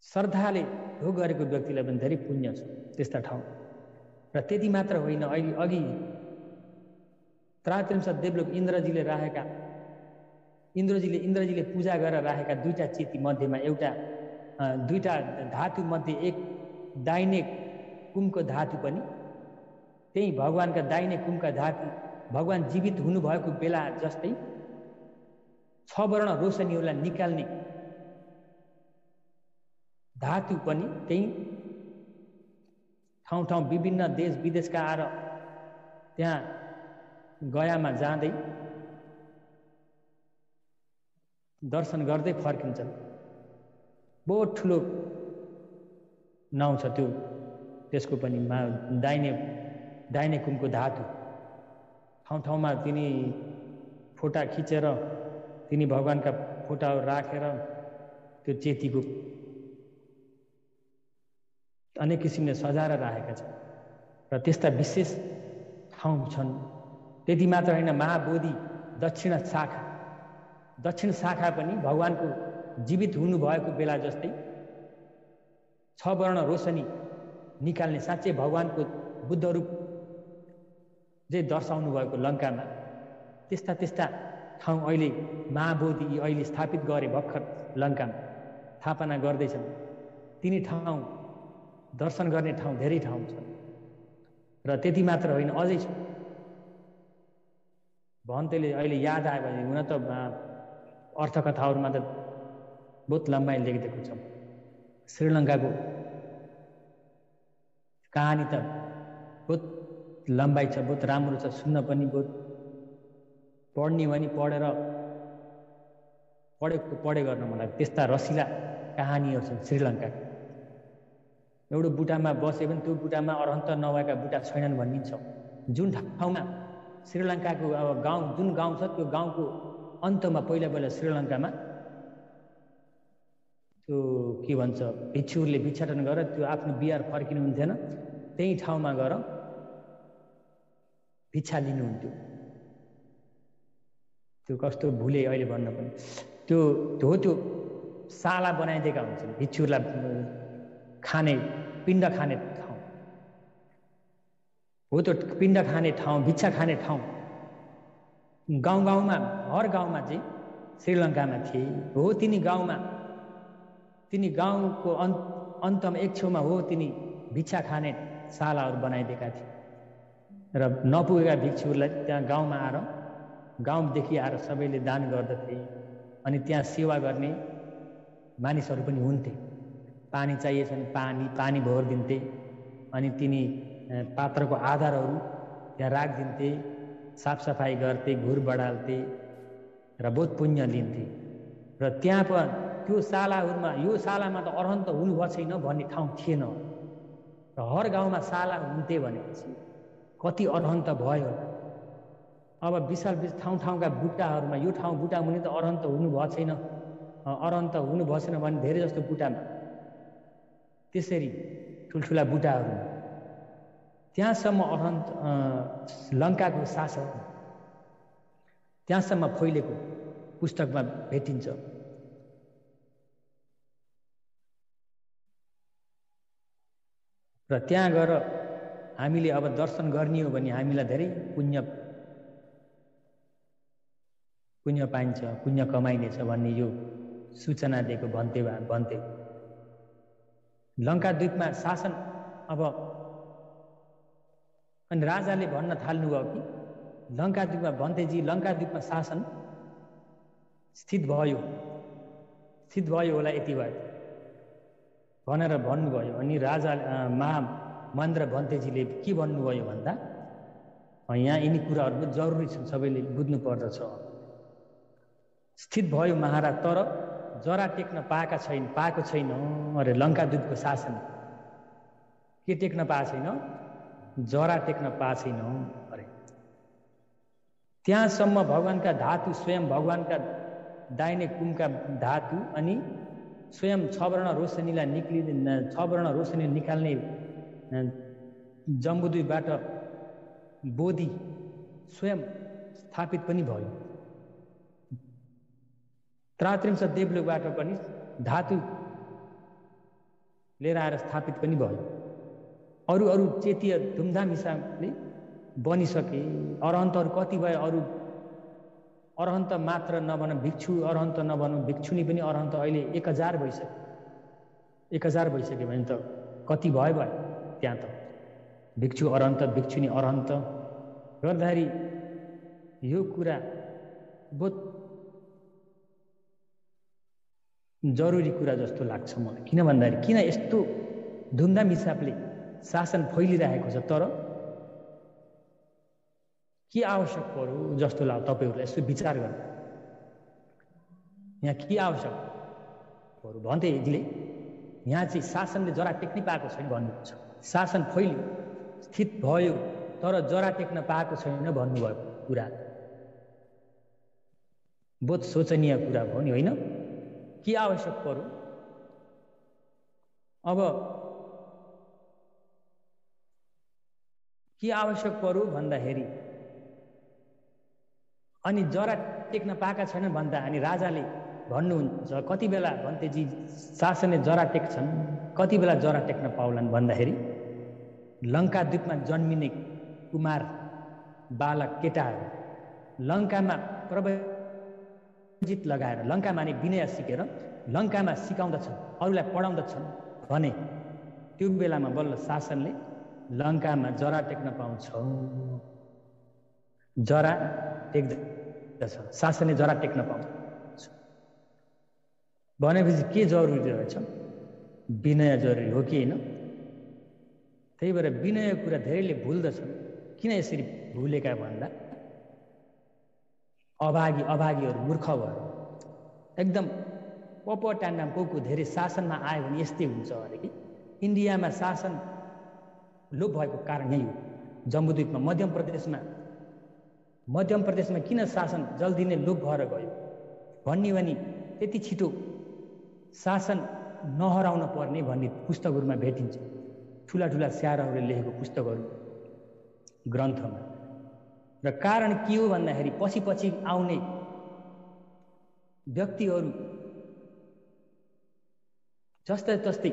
श्रद्धाले ढोग गरेको व्यक्तिलाई पनि धेरै पुण्य छ त्यस्ता ठाउँ। र त्यति मात्र होइन, अहिले अघि त्रात्रिंशत देवलोक इन्द्रजीले पूजा गरेर राखेका दुईटा चेती मध्येमा दुईटा धातु मध्ये एक दाहिने कुमको धातु पनि त्यही भगवान्का दाहिने कुमका धातु भगवान् जीवित हुनुभएको बेला जस्तै 6 वर्ण रोशनीहरूलाई निकाल्ने धातु पनि त्यही ठाउँ विभिन्न देश विदेशका आएर त्यहाँ गयामा जाँदै दर्शन गर्दै फर्किन्छन्। बहुत ठुलो नाउँ छ त्यो, त्यसको पनि दाहिने कुमको धातु ठाउँमा तिनी फोटा खिचेर तिनी भगवान्का फोटाहरू राखेर त्यो चेतीको अनेक किसिमले सजाएर राखेका छन् र त्यस्ता विशेष ठाउँ छन्। त्यति मात्र होइन, महाबोधि दक्षिण शाखा पनि भगवान्को जीवित हुनुभएको बेला जस्तै 6 वर्ण रोशनी निकाल्ने साँच्चै भगवान्को बुद्ध रूप जे दर्शाउनु भएको लङ्कामा त्यस्ता ठाउँ अहिले महाबोधि अहिले स्थापित गरे भर्खर लङ्कामा स्थापना गर्दैछन्। तिनी ठाउँ दर्शन गर्ने ठाउँ धेरै ठाउँ छ। र त्यति मात्र होइन, अझै छ। भन्तेले अहिले याद आयो भने हुन त अर्थकथाहरूमा त बहुत लम्बाइ लेखिदिएको छ। श्रीलङ्काको कहानी त बहुत लम्बाइ छ, बहुत राम्रो छ, सुन्न पनि बहुत पढ्ने भने पढे गर्न मलाई त्यस्ता रसिला कहानीहरू छन् श्रीलङ्काका। एउटा बुटामा बसे पनि त्यो बुटामा अरहन्त नभएका बुटा छैनन् भनिन्छ। जुन ठाउँमा श्रीलङ्काको जुन गाउँ छ त्यो गाउँको अन्तमा पहिला श्रीलङ्कामा त्यो के भन्छ भिक्षुहरूले भिक्षाटन गरेर त्यो आफ्नो बिहार फर्किनुहुन्थेन, त्यही ठाउँमा गएर भिक्षा लिनुहुन्थ्यो। त्यो कस्तो भुले अहिले भन्न पनि। त्यो साला बनाइदिएका हुन्छन् भिक्षुहरूलाई खाने पिण्ड खाने ठाउँ हो। त्यो पिण्ड खाने ठाउँ, भिक्षा खाने ठाउँ गाउँमा हर गाउँमा चाहिँ श्रीलङ्कामा थिए हो। तिनी गाउँको अन्तमा एक छेउमा हो तिनी भिक्षा खाने सालाहरू बनाइदिएका थिए र नपुगेका भिक्षुहरूलाई त्यहाँ गाउँदेखि आएर सबैले दान गर्दथे। अनि त्यहाँ सेवा गर्ने मानिसहरू पनि हुन्थे। पानी चाहिएछ भने पानी भरिदिन्थे। अनि तिनी पात्रको आधारहरू त्यहाँ राखिदिन्थे, साफसफाइ गर्थे, घुर बढाल्थे र बहुत पुण्य लिन्थे। र त्यहाँ पनि त्यो सालाहरूमा यो सालामा त अरहन्त हुनुभएको छैन भन्ने ठाउँ थिएन र हर गाउँमा साला हुन्थे भनेपछि कति अरहन्त भयो। अब विशाल ठाउँका बुट्टाहरूमा यो ठाउँ बुट्टा मुनि त अरहन्त हुनुभएको छैन, अरहन्त हुनुभएको छैन भने धेरै जस्तो बुट्टामा त्यसरी ठुल्ठुला बुट्टाहरू त्यहाँसम्म अरहन्त लङ्काको शासन त्यहाँसम्म फैलेको पुस्तकमा भेटिन्छ। र त्यहाँ गएर हामीले अब दर्शन गर्ने हो भने हामीलाई धेरै पुण्य पाइन्छ, पुण्य कमाइनेछ भन्ने यो सूचना दिएको भन्ते। लङ्काद्वीपमा शासन अब अनि राजाले भन्न थाल्नुभयो कि लङ्काद्वीपमा शासन स्थित भयो होला यति भयो भनेर भन्नुभयो। अनि राजा महेन्द्र भन्तेजीले के भन्नुभयो भन्दा यहाँ यिनी कुराहरू जरुरी छन्, सबैले बुझ्नु पर्दछ। स्थित भयो महाराज, तर जरा टेक्न पाएको छैन अरे लङ्काद्वीपको शासन के टेक्न पाएको छैन, जरा टेक्न पाएको छैन अरे। त्यहाँसम्म भगवानका धातु स्वयं भगवानका दाहिने कुमका धातु अनि स्वयं 6 वर्ण रोशनी निकाल्ने जम्बुद्वीपबाट बोधि स्वयं स्थापित पनि भयो। त्रात्रिंश देवलोकबाट पनि धातु लिएर आएर स्थापित पनि भयो। अरू चेतीय धुमधाम हिसाबले बनिसके। अरहन्तहरू कति भयो? अरू अरहन्त मात्र नभन भिक्षु अरहन्त नभनौँ, भिक्षुनी पनि अरहन्त अहिले 1000 भइसक्यो। 1000 भइसक्यो भने त कति भयो त्यहाँ त भिक्षु अरहन्त, भिक्षुनी अरहन्त गर्दाखेरि यो कुरा बहुत जरुरी कुरा जस्तो लाग्छ मलाई। किन भन्दाखेरि किन यस्तो धुमधाम हिसाबले शासन फैलिरहेको छ, तर के आवश्यक पर्यो जस्तो लाग्छ तपाईँहरूलाई? यसो विचार गर्नु, यहाँ के आवश्यक पर्यो भन्तेजीले यहाँ चाहिँ शासनले जरा टेक्नै पाएको छैन भन्नुहुन्छ। शासन फैल्यो, स्थित भयो, तर जरा टेक्न पाएको छैन भन्नुभयो कुरा। बहुत शोचनीय कुरा भयो नि, होइन? के आवश्यक पर्यो? अब के आवश्यक पर्यो भन्दाखेरि अनि जरा टेक्न पाएका छैनन् भन्दा अनि राजाले भन्नुहुन्छ कति बेला भन्तेजी शासनले जरा टेक्छन्, कति बेला जरा टेक्न पाउलान् भन्दाखेरि लङ्काद्वीपमा जन्मिने कुमार बालक केटाहरू लङ्कामा प्रवजित लगाएर लङ्कामा नै विनय सिकेर लङ्कामा सिकाउँदछन्, अरूलाई पढाउँदछन् भने त्यो बेलामा बल्ल शासनले लङ्कामा जरा टेक्न पाउँछ। जरा टेक्दछ, शासनले जरा टेक्न पाउँछ भनेपछि के जरुरी रहेछ? विनय जरुरी हो कि होइन? त्यही भएर विनय कुरा धेरैले भुल्दछन्। किन यसरी भुलेका भन्दा अभागीहरू मूर्ख भएर एकदम पपटान्डाम को धेरै शासनमा आयो भने यस्तै हुन्छ अरे कि इन्डियामा शासन लोप भएको कारण यही हो। जम्बुद्वीपमा मध्य प्रदेशमा किन शासन जल्दी नै लोप भएर गयो भन्ने त्यति छिटो शासन नहराउन पर्ने भन्ने पुस्तकहरूमा भेटिन्छ। ठुला स्यारहरूले लेखेको पुस्तकहरू ग्रन्थमा। र कारण के हो भन्दाखेरि पछि आउने व्यक्तिहरू जस्तै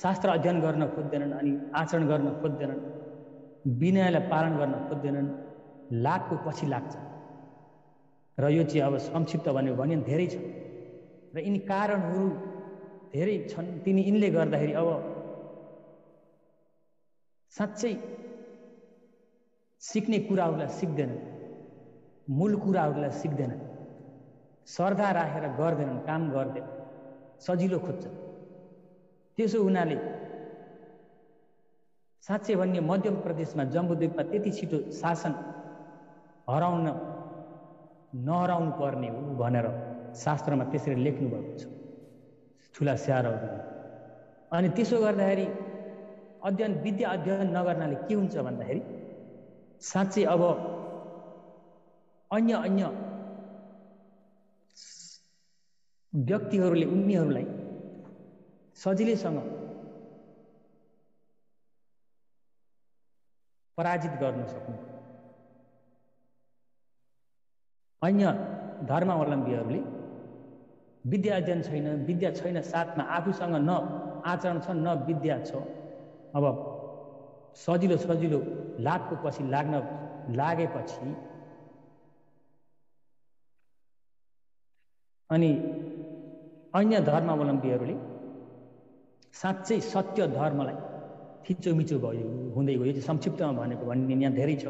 शास्त्र अध्ययन गर्न खोज्दैनन्, अनि आचरण गर्न खोज्दैनन्, विनयलाई पालन गर्न खोज्दैनन्, लाभको पछि लाग्छ। र यो चाहिँ अब संक्षिप्त भन्यो भने धेरै छ र यिनी कारणहरू धेरै छन्। यिनले गर्दाखेरि अब साँच्चै सिक्ने कुराहरूलाई सिक्दैनन्, मूल कुराहरूलाई सिक्दैनन्, श्रद्धा राखेर गर्दैनन्, काम गर्दैन, सजिलो खोज्छन्। त्यसो हुनाले साँच्चै भन्ने मध्य प्रदेशमा जम्बुद्वीपमा त्यति छिटो शासन नहराउनु पर्ने हो भनेर शास्त्रमा त्यसरी लेख्नु भएको छ ठुला स्यारहरूले। अनि त्यसो गर्दाखेरि विद्या अध्ययन नगर्नाले के हुन्छ भन्दाखेरि साँच्चै अब अन्य अन्य व्यक्तिहरूले उनीहरूलाई सजिलैसँग पराजित गर्न सक्नु। अन्य धर्मावलम्बीहरूले विद्या अध्ययन छैन, विद्या छैन, साथमा आफूसँग न आचरण छ न विद्या छ, अब सजिलो सजिलो लाभको पछि लागेपछि अनि अन्य धर्मावलम्बीहरूले साँच्चै सत्य धर्मलाई थिचोमिचो भयो हुँदै गयो। यो संक्षिप्तमा भनेको भन्ने यहाँ धेरै छ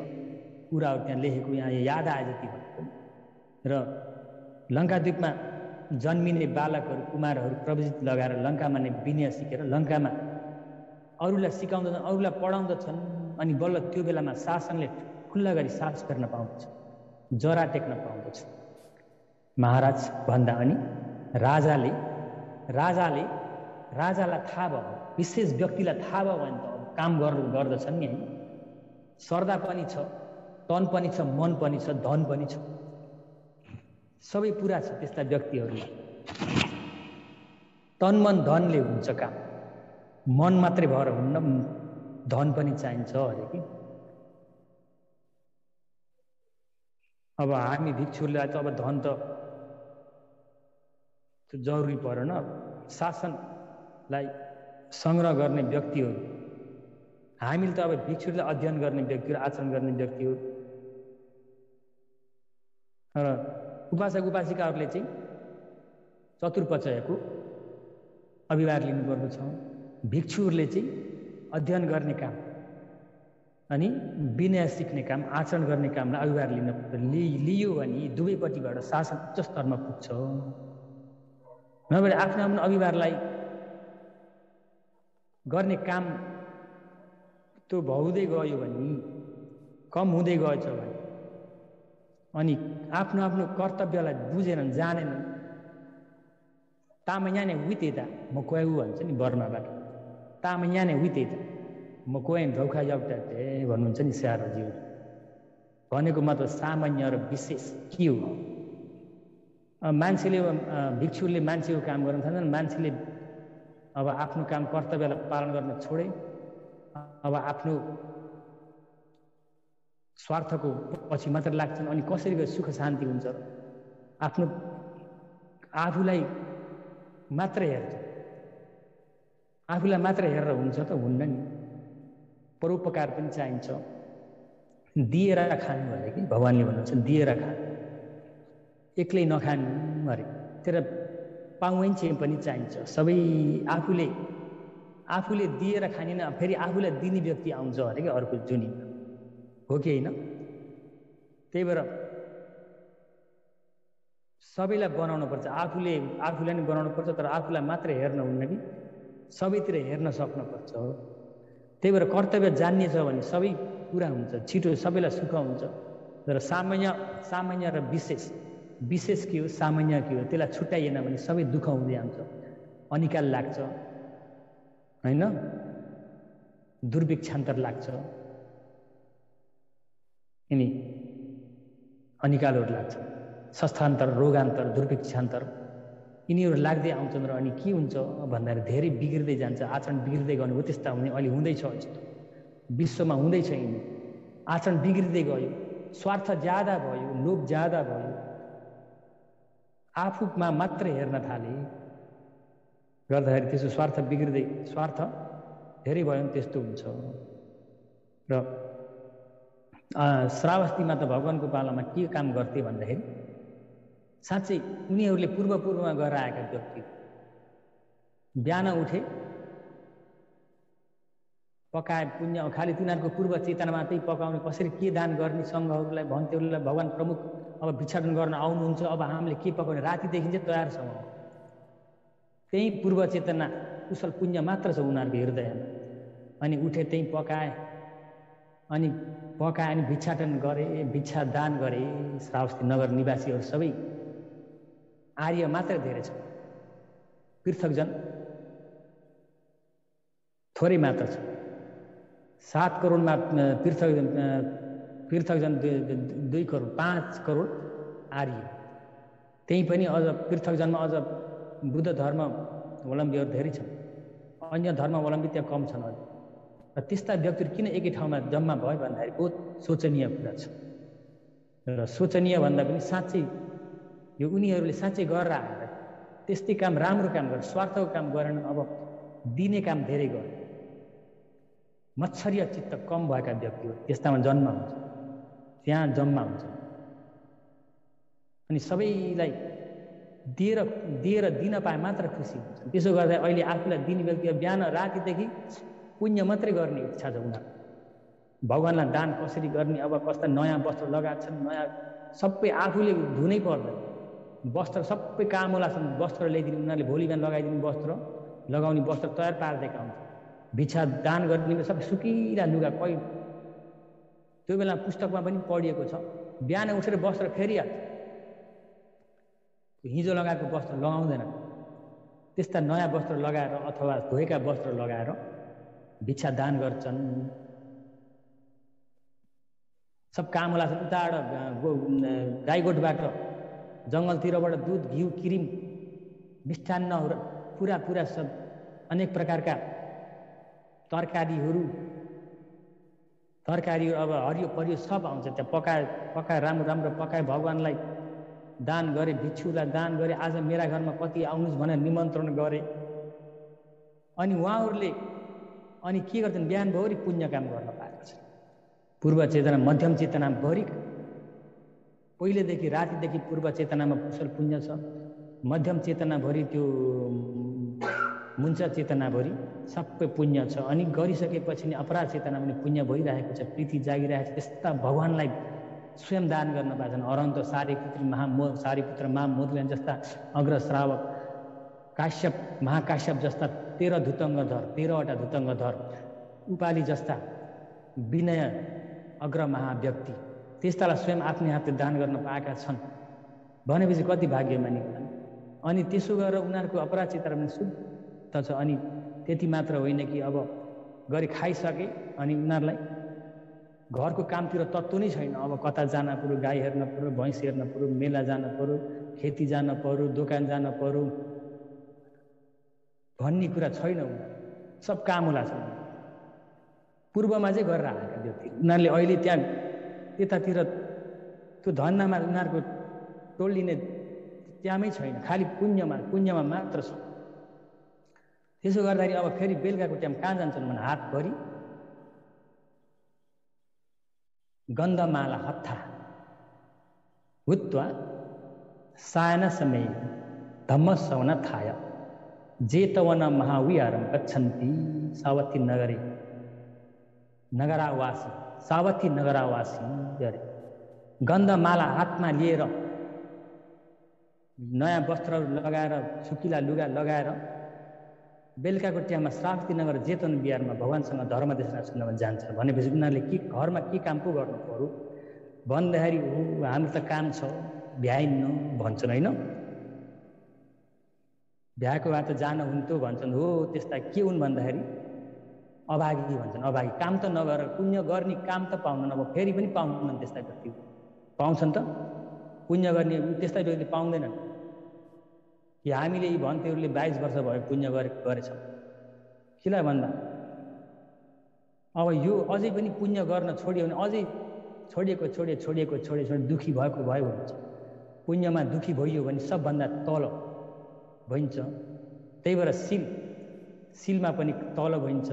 कुराहरू त्यहाँ लेखेको, यहाँ याद आए जति भनेको। र लङ्काद्वीपमा जन्मिने बालकहरू कुमारहरू प्रवजित लगाएर लङ्कामा नै विनय सिकेर लङ्कामा अरूलाई सिकाउँदछन्, अरूलाई पढाउँदछन्। अनि बल्ल त्यो बेलामा शासनले खुल्ला गरी शासन गर्न पाउँदछ, जरा टेक्न पाउँदछ महाराज भन्दा। अनि राजालाई थाहा भयो, विशेष व्यक्तिलाई थाहा भयो भने त अब काम गर्दछन् नि। श्रद्धा पनि छ, तन पनि छ, मन पनि छ, धन पनि छ, सबै पुरा छ त्यस्ता व्यक्तिहरूलाई। तन मन धनले हुन्छ काम, मन मात्रै भएर हुन्न, धन पनि चाहिन्छ अरे कि। अब हामी भिक्षुलाई त अब धन त जरुरी परेन। शासनलाई संग्रह गर्ने व्यक्तिहरू हामीले त अब भिक्षुलाई अध्ययन गर्ने व्यक्ति र आचरण गर्ने व्यक्ति हो। र उपासक उपासिकाहरूले चाहिँ चतुर्पचयको अभिभार लिनुपर्दछ। भिक्षुहरूले चाहिँ अध्ययन गर्ने काम अनि विनय सिक्ने काम, आचरण गर्ने कामलाई अभिभार लियो भने दुवैपट्टिबाट शासन उच्च स्तरमा पुग्छ। नभए आफ्नो आफ्नो अभिभारलाई गर्ने काम त्यो बहुँदै गयो भने, कम हुँदै गएछ भने, अनि आफ्नो आफ्नो कर्तव्यलाई बुझेनन्, जानेनन्, तामयाने वितेता म क्वाउ भन्छ नि बर्माबाट, तामयाने वितेता म क्वाइन धोखा जाउटा भन्नुहुन्छ नि शारदाज्यू। भनेको मतलब सामान्य र विशेष के हो? मान्छेले भिक्षुले मान्छेको काम गर्न थाल्छन्, मान्छेले अब आफ्नो काम कर्तव्यलाई पालन गर्न छोडे, अब आफ्नो स्वार्थको पछि मात्र लाग्छन्। अनि कसरी गए सुख शान्ति हुन्छ? आफूलाई मात्र हेर्छ, आफूलाई मात्र हेरेर हुन्छ त हुन्न नि। परोपकार पनि चाहिन्छ, दिएर खानु अरे कि भगवान्ले भन्नुहुन्छ, दिएर खानु, एक्लै नखानु अरे। तर पाउनै पनि चाहिन्छ, सबै आफूले दिएर खानिन, फेरि आफूलाई दिने व्यक्ति आउँछ अरे कि अर्को जुनी, हो कि होइन? त्यही भएर सबैलाई बनाउनु पर्छ, आफूलाई नै बनाउनु पर्छ, तर आफूलाई मात्र हेर्न हुन्न कि सबैतिर हेर्न सक्नुपर्छ। त्यही भएर कर्तव्य जान्ने छ भने सबै पुरा हुन्छ, छिटो सबैलाई सुख हुन्छ। तर सामान्य र विशेष के हो, सामान्य के हो, त्यसलाई छुट्याइएन भने सबै दुःख हुँदै आउँछ, अनिकाल लाग्छ, होइन? दुर्भिक्षान्तर लाग्छ, यिनी अनिकालहरू लाग्छ, संस्थान्तर, रोगान्तर, दुर्भिक्षान्तर यिनीहरू लाग्दै आउँछन्। र अनि के हुन्छ भन्दाखेरि धेरै बिग्रिँदै जान्छ, आचरण बिग्रिँदै गयो हो त्यस्ता हुने अहिले हुँदैछ, यस्तो विश्वमा हुँदैछ। यिनी आचरण बिग्रिँदै गयो, स्वार्थ ज्यादा भयो, लोभ ज्यादा भयो, आफूमा मात्र हेर्न थाले गर्दाखेरि त्यसो स्वार्थ धेरै भयो भने त्यस्तो हुन्छ। र श्रावस्तीमा त भगवानको पालामा के काम गर्थे भन्दाखेरि साँच्चै उनीहरूले पूर्वमा गएर आएका व्यक्ति बिहान उठे, पकाए पुण्य खालि तिनीहरूको पूर्व चेतनामा त्यही पकाउने, कसरी के दान गर्ने सङ्घहरूलाई भन्थ्योलाई भगवान प्रमुख अब भिक्षाटन गर्न आउनुहुन्छ, अब हामीले के पकाउने, रातिदेखि चाहिँ तयारसँग त्यही पूर्व चेतना कुशल पुण्य मात्र छ उनीहरूको हृदयमा। अनि उठे त्यही पकाए अनि भिक्षाटन गरे, भिक्षा दान गरे। श्रावस्ती नगर निवासीहरू सबै आर्य मात्र धेरै छ, पृथकजन थोरै मात्र छ। 7 करोडमा पृथकजन 2 करोड 5 करोड आर्य। त्यही पनि अझ पृथकजनमा अझ बुद्ध धर्मावलम्बीहरू धेरै छन्, अन्य धर्मावलम्बी त्यहाँ कम छन् अझ। र त्यस्ता व्यक्तिहरू किन एकै ठाउँमा जम्मा भयो भन्दाखेरि बहुत शोचनीय कुरा छ। र शोचनीय भन्दा पनि साँच्चै यो उनीहरूले साँच्चै गरेर आएर त्यस्तै काम, राम्रो काम गरेर, स्वार्थको काम गरेन, अब दिने काम धेरै गरे। मत्सरीय चित्त कम भएका व्यक्तिहरू त्यस्तामा जन्म हुन्छ, त्यहाँ जम्मा हुन्छ। अनि सबैलाई दिएर दिन पाए मात्र खुसी हुन्छ। त्यसो गर्दा अहिले आफूलाई दिने व्यक्ति बिहान रातिदेखि पुण्य मात्रै गर्ने इच्छा छ उनीहरू। भगवान्लाई दान कसरी गर्ने, अब कस्ता नयाँ वस्त्र लगाएको छन्, नयाँ सबै आफूले धुनै पर्दैन, वस्त्र सबै कामला छन्, वस्त्र ल्याइदिने उनीहरूले, भोलि बिहान लगाइदिने वस्त्र, लगाउने वस्त्र तयार पारिदिएका हुन्छ। भिक्षा दान गर्ने सबै सुकिला लुगा, कोही त्यो बेला पुस्तकमा पनि पढिएको छ, बिहान उठेर वस्त्र फेरिहाल्छ, हिजो लगाएको वस्त्र लगाउँदैन। त्यस्ता नयाँ वस्त्र लगाएर अथवा धोएका वस्त्र लगाएर भिक्षा दान गर्छन्। सब कामला छन्, उताबाट गाईगोठबाट जङ्गलतिरबाट दुध, घिउ, क्रिम, मिष्टान्नहरू पुरा सब अनेक प्रकारका तरकारीहरू अब हरियो परियो सब आउँछ त्यहाँ, पकाए राम्रो पकाए भगवान्लाई दान गरे, भिक्षुलाई दान गरे, आज मेरा घरमा कति आउनुहोस् भनेर निमन्त्रण गरे। अनि उहाँहरूले अनि के गर्छन्, बिहानभरि पुण्य काम गर्न पाएका छन्। पूर्व चेतना, मध्यम चेतना भरि पहिलेदेखि रातिदेखि पूर्व चेतनामा कुशल पुण्य छ, मध्यम चेतनाभरि त्यो मुन्छ चेतनाभरि सबै पुण्य छ। अनि गरिसकेपछि नि अपराध चेतनामा पनि पुण्य भइरहेको छ, प्रीति जागिरहेको छ। त्यस्ता भगवान्लाई स्वयं दान गर्न पाएछन्। अरहन्त, सारीपुत्र महामोदगन जस्ता अग्रश्रावक, काश्यप, महाकाश्यप जस्ता 13 धुतङ्गधर, 13वटा धुतङ्गधर, उपाली जस्ता विनय अग्र महाव्यक्ति, त्यस्तालाई स्वयं आफ्नै हातले दान गर्न पाएका छन् भनेपछि कति भाग्यमानी होला। अनि त्यसो गरेर उनीहरूको अपराध चेतना पनि शुद्ध छ। अनि त्यति मात्र होइन कि अब गरी खाइसके अनि उनीहरूलाई घरको कामतिर तत्त्व नै छैन। अब कता जान पर्यो, गाई हेर्न पर्यो, भैँस हेर्न पर्यो, मेला जान पर्यो, खेती जान पर्यो, दोकान जान पर्यो भन्ने कुरा छैन। उनीहरू सब कामला छन्। पूर्वमा चाहिँ गरेर आएका व्यक्ति उनीहरूले अहिले त्यहाँ त्यतातिर त्यो धन्दामा उनीहरूको टोलिने त्यहाँमै छैन, खालि पुण्यमा मात्र छ। त्यसो गर्दाखेरि अब फेरि बेलुकाको टाइम कहाँ जान्छन् भने हातभरि गन्धमाला हत्था हुत्वा सायन समय धम्मसवन थाय जेतवन महाविहारं गच्छन्ति सावती नगरे नगरावासी, सावती नगरावासी अरे गन्धमाला हातमा लिएर, नयाँ वस्त्रहरू लगाएर, सुकिला लुगा लगाएर बेलुकाको टाइममा सावती नगर जेतवन बिहारमा भगवान्सँग धर्म देशना सुन्न जान्छ। भनेपछि उनीहरूले के घरमा के काम पो गर्नु पर्यो भन्दाखेरि हाम्रो त काम छ, भ्याइन्न भन्छन्। होइन, भ्याएको भए त जान हुन्थ्यो भन्छन्। हो, त्यस्ता के हुन् भन्दाखेरि अभागी भन्छन्। अभागी, काम त नगर, पुण्य गर्ने काम त पाउँदैन। अब फेरि पनि पाउँदैनन् त्यस्ता व्यक्ति। पाउँछन् त पुण्य गर्ने त्यस्ता व्यक्ति पाउँदैनन् कि हामीले यी भन्तेहरूले 22 वर्ष भयो पुण्य गरेछौँ। किन भन्दा अब यो अझै पनि पुण्य गर्न छोड्यो भने अझै छोडिएको दुखी भएको भयो हुन्छ। पुण्यमा दुखी भइयो भने सबभन्दा तल भइन्छ। त्यही भएर शिलमा पनि तल भइन्छ,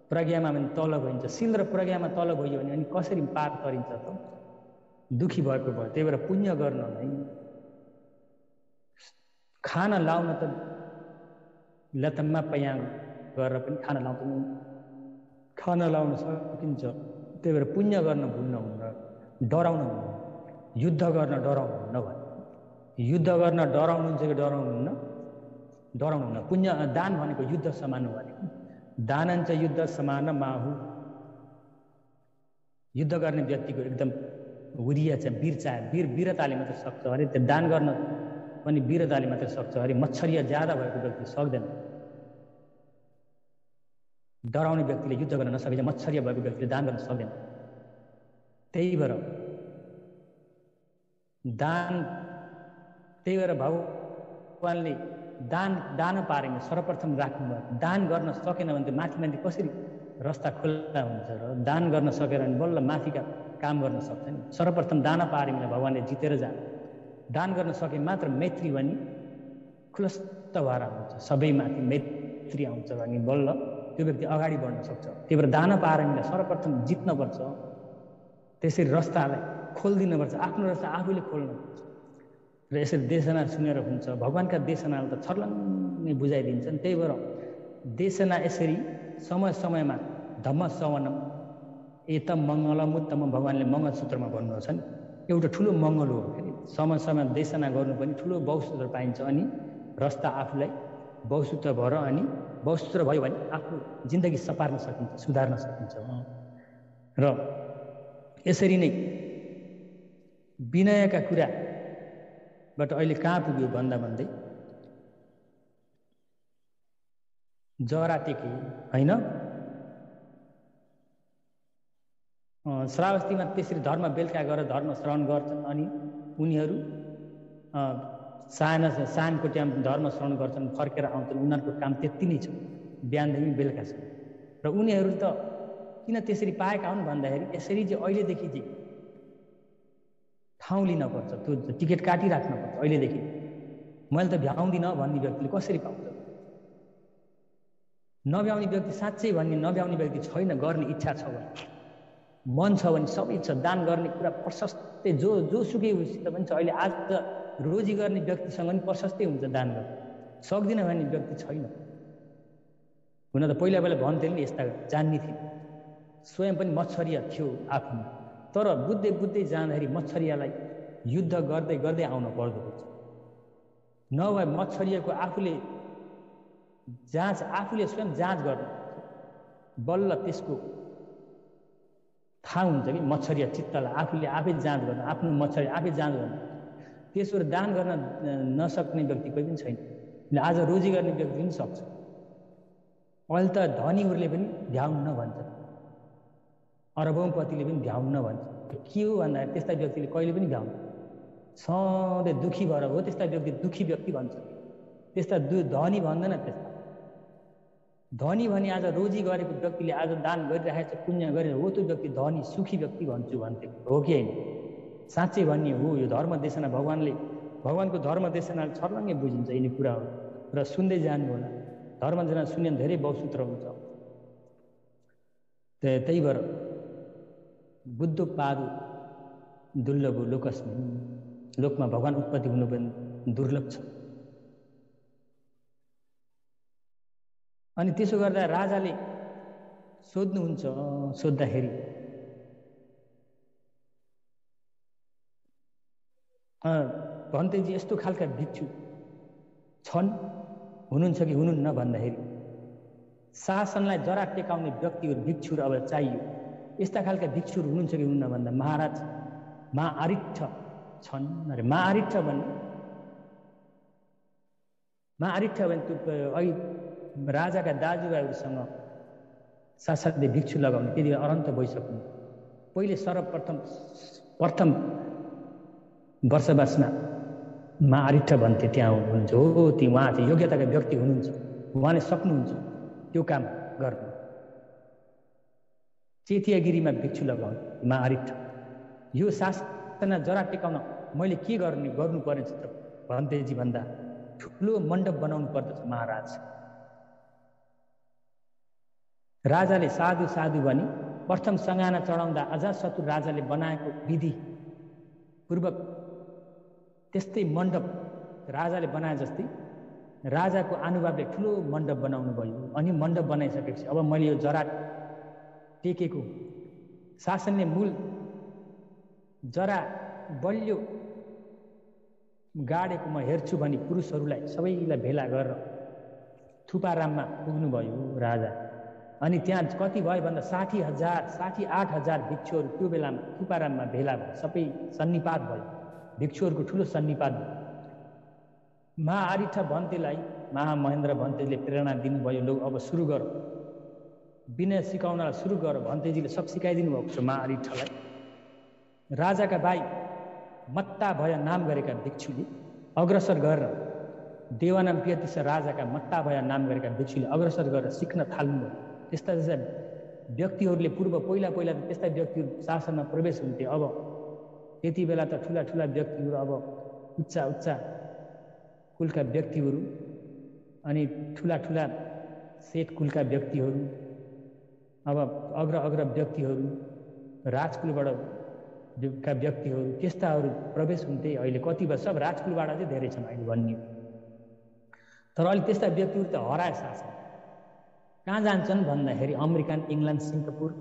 प्रज्ञामा पनि तल भइन्छ। शिल र प्रज्ञामा तल भइयो भने अनि कसरी पार तरिन्छ त? दुखी भएको भयो। त्यही भएर पुण्य गर्न नै खाना लाउन त लतम्मा पयाङ गरेर पनि खाना लाउन सकिन्छ। त्यही भएर पुण्य गर्न भुल्नुहुन्न, डराउनु हुन्न, युद्ध गर्न डराउनुहुन्न भने। युद्ध गर्न डराउनुहुन्छ कि डराउनुहुन्न। पुण्य दान भनेको युद्ध समान हो भनेको। दानञ्च युद्ध समान माहु। युद्ध गर्ने व्यक्तिको एकदम वीर्य चाहिँ वीरताले मात्र सक्छ अरे। त्यो दान गर्न पनि वीरताले मात्र सक्छ अरे। मत्सरीय ज्यादा भएको व्यक्ति सक्दैन। डराउने व्यक्तिले युद्ध गर्न नसकेपछि मत्सरीय भएको व्यक्तिले दान गर्न सक्दैन। त्यही भएर भगवानले दान पारेमा सर्वप्रथम राख्नुभयो। दान गर्न सकेन भने त माथि माथि कसरी रस्ता खुल्ला हुन्छ र दान गर्न सकेर भने बल्ल माथिका काम गर्न सक्छ नि। सर्वप्रथम दान पारेमा भगवानले जितेर जानु। दान गर्न सके मात्र मैत्री भने खुलस्त भएर आउँछ, सबैमाथि मैत्री आउँछ भने बल्ल त्यो व्यक्ति अगाडि बढ्न सक्छ। त्यही भएर दान पारेमा सर्वप्रथम जित्नुपर्छ, त्यसरी रस्तालाई खोलिदिनुपर्छ, आफ्नो रस्ता आफूले खोल्नुपर्छ। र यसरी देशना सुनेर हुन्छ, भगवानका देशनाले त छर्लङ्गै बुझाइदिन्छन्। त्यही भएर देशना यसरी समय समयमा धम्म श्रवणम एतम मङ्गलमुत्तम भगवानले मङ्गलसूत्रमा भन्नुहुन्छ नि, एउटा ठुलो मङ्गल हो। फेरि समय समयमा देशना गर्नु पनि ठुलो बहुसूत्र पाइन्छ। अनि रस्ता आफूलाई बहुसूत्र भएर अनि बहुसूत्र भयो भने आफ्नो जिन्दगी सपार्न सकिन्छ, सुधार्न सकिन्छ। र यसरी नै विनयका कुराबाट अहिले कहाँ पुग्यो भन्दा भन्दै जरा टेके होइन, श्रावस्तीमा त्यसरी धर्म बेलुका गएर धर्म श्रवण गर्छन्। अनि उनीहरू सानको टाइम धर्म श्रवण गर्छन्, फर्केर आउँछन्। उनीहरूको काम त्यति नै छ, बिहानदेखि बेलुकासम्म। र उनीहरू त किन त्यसरी पाएका हुन् भन्दाखेरि यसरी चाहिँ अहिलेदेखि चाहिँ ठाउँ लिनुपर्छ, त्यो टिकट काटिराख्नुपर्छ। अहिलेदेखि मैले त भ्याउँदिनँ भन्ने व्यक्तिले कसरी पाउँछ? नभ्याउने व्यक्ति साँच्चै भन्ने नभ्याउने व्यक्ति छैन। गर्ने इच्छा छ भने, मन छ भने सबै छ। दान गर्ने कुरा प्रशस्तै जोसुकै उसित पनि छ। अहिले आज त रोजी गर्ने व्यक्तिसँग पनि प्रशस्तै हुन्छ दान गर्न, सक्दिनँ भन्ने व्यक्ति छैन। हुन त पहिला भन्थे नि, यस्ता जान्ने थिए, स्वयं पनि मच्छरिया थियो आफूमा। तर बुझ्दै जाँदाखेरि मच्छरियालाई युद्ध गर्दै गर्दै आउन पर्दो रहेछ। नभए मच्छरियाको आफूले स्वयं जाँच गर्नु, बल्ल त्यसको थाहा हुन्छ कि मच्छरिया चित्तलाई आफूले आफै जाँच गर्नु, आफ्नो मच्छरी आफै जाँच गर्नु। त्यसो दान गर्न नसक्ने व्यक्ति कोही पनि छैन। आज रोजी गर्ने व्यक्ति पनि सक्छ। अहिले त धनीहरूले पनि भ्याउन्न भन्छ, अरबौँपतिले पनि भ्याउन्न भन्छ। के हो भन्दाखेरि त्यस्ता व्यक्तिले कहिले पनि भ्याउनु, सधैँ दुखी भएर हो त्यस्ता व्यक्ति दुखी व्यक्ति भन्छ। त्यस्ता धनी भन्दैन। त्यस्ता धनी भने आज रोजी गरेको व्यक्तिले आज दान गरिरहेको छ, पुण्य गरेर हो, त्यो व्यक्ति धनी सुखी व्यक्ति भन्छु भन्थे हो कि होइन? साँच्चै भन्ने हो। यो धर्म देशना भगवानको धर्म देशनाले छर्लङ्गै बुझिन्छ यिनी कुराहरू। र सुन्दै जानु होला, धर्म देशना सुन्ने धेरै बहुसूत्र हुन्छ। त्यही भएर बुद्ध पादु दुर्लभ लोकस्मिन्, लोकमा भगवान उत्पत्ति हुनु पनि दुर्लभ छ। अनि त्यसो गर्दा राजाले सोध्नुहुन्छ, सोद्धाखेरि भन्तेजी यस्तो खालका भिक्षु छन्, हुनुहुन्छ कि हुनुहुन्न भन्दाखेरि शासनलाई जरा टेकाउने व्यक्तिहरू भिक्षुहरू अब चाहियो। यस्ता खालका भिक्षुहरू हुनुहुन्छ कि हुनुहुन्न भन्दा महाराज महाआरिष्ठ छन् अरे। महाआरिष्ठ भने त्यो अहिले राजाका दाजुभाइहरूसँग साथसाथै भिक्षु लगाउने, त्यति बेला अनन्त भइसक्नु। पहिले प्रथम वर्षवासमा महाआरिष्ठ भन्थे, त्यहाँ हुनुहुन्छ। हो, ती उहाँ चाहिँ योग्यताका व्यक्ति हुनुहुन्छ, उहाँले सक्नुहुन्छ त्यो काम गर्न। चेतियागिरीमा भिक्षु लगाउने महाआरिष्ठ। यो शासनमा जरा टेकाउन मैले के गर्नु पर्नेछ त भन्तेजी भन्दा ठुलो मण्डप बनाउनु पर्दछ महाराज। राजाले साधु भनी प्रथम सङ्गाना चढाउँदा अजातशत्रु राजाले बनाएको विधि पूर्वक त्यस्तै मण्डप राजाले बनाए जस्तै राजाको अनुभावले ठुलो मण्डप बनाउनु भयो। अनि मण्डप बनाइसकेपछि अब मैले यो जरा टेकेको शासनले मूल जरा बलियो गाडेको म हेर्छु भनी पुरुषहरूलाई सबैलाई भेला गरेर थुपाराममा पुग्नुभयो राजा। अनि त्यहाँ कति भयो भन्दा 68,000 भिक्षुहरू त्यो बेलामा थुपाराममा भेला भयो, सबै सन्निपात भयो, भिक्षुहरूको ठुलो सन्निपात भयो। महाआरिष्ठ भन्तेलाई महामहेन्द्र भन्तेजीले प्रेरणा दिनुभयो, लौ अब सुरु गर, विनय सिकाउनलाई सुरु गर। भन्तेजीले सब सिकाइदिनु भएको छ महाआरिष्ठलाई। राजाका भाइ मत्ता भय नाम गरेका भिक्षुले अग्रसर गरेर देवानाम प्रियतिस राजाका मत्ता भय नाम गरेका भिक्षुले अग्रसर गरेर सिक्न थाल्नुभयो। त्यस्ता व्यक्तिहरूले पहिला त त्यस्ता व्यक्तिहरू शासनमा प्रवेश हुन्थे। अब त्यति बेला त ठुला ठुला व्यक्तिहरू, अब उच्च कुलका व्यक्तिहरू अनि ठुला ठुला सेठ कुलका व्यक्तिहरू, अब अग्र व्यक्तिहरू, राजकुलबाट का व्यक्तिहरू, त्यस्ताहरू प्रवेश हुन्थे। अहिले कति वर्ष सब राजकुलबाट चाहिँ धेरै छन् अहिले भन्ने। तर अहिले त्यस्ता व्यक्तिहरू त हराए शासन। कहाँ जान्छन् भन्दाखेरि अमेरिकन, इङ्ल्यान्ड, सिङ्गापुर।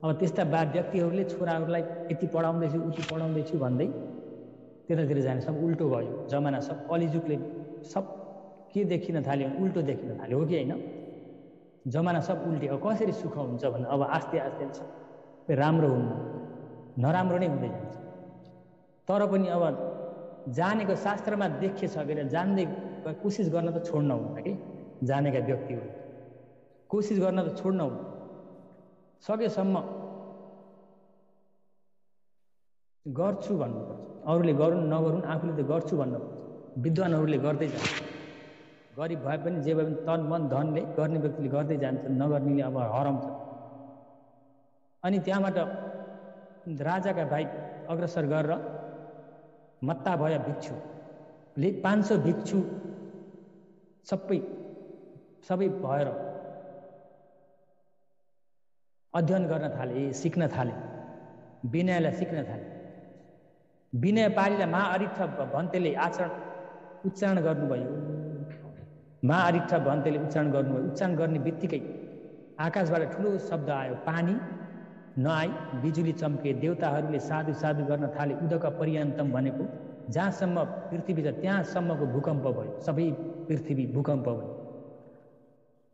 अब त्यस्ता व्यक्तिहरूले छोराहरूलाई यति पढाउँदैछु उति पढाउँदैछु भन्दै त्यतातिर जाने सब उल्टो भयो। जमाना सब कलिजुगले सब के देखिन थाल्यो, उल्टो देखिन थाल्यो, हो कि होइन? जमाना सब उल्टे। अब कसरी सुख हुन्छ भने अब आस्ते आस्ते सबै राम्रो हुन्न, नराम्रो नै हुँदै जान्छ। तर पनि अब जानेको शास्त्रमा देखिसकेर जान्दै कोसिस गर्न त छोड्न हुन्न कि। जानेका व्यक्तिहरू कोसिस गर्न त छोड्न हुन्न, सकेसम्म गर्छु भन्नुपर्छ। अरूले गरून् नगरून्, आफूले त गर्छु भन्नुपर्छ। विद्वानहरूले गर्दै जान्छ, गरिब भए पनि जे भए पनि तन मन धनले गर्ने व्यक्तिले गर्दै जान्छ, नगर्नेले अब हराउँछ। अनि त्यहाँबाट राजाका भाइ अग्रसर गरेर मत्ता भए भिक्षुले 500 भिक्षु सबै भएर अध्ययन गर्न थाले, सिक्न थाले, विनयलाई सिक्न थाले। विनय पालीलाई महाअरिष्ठ भन्तेले उच्चारण गर्नुभयो। महाअरिष्ठ भन्तेले उच्चारण गर्नुभयो। उच्चारण गर्ने बित्तिकै आकाशबाट ठुलो शब्द आयो, पानी नआई बिजुली चम्के, देवताहरूले साधु साधु गर्न थाले। उदक पर्यन्तम भनेको जहाँसम्म पृथ्वी छ त्यहाँसम्मको भूकम्प भयो, सबै पृथ्वी भूकम्प भयो।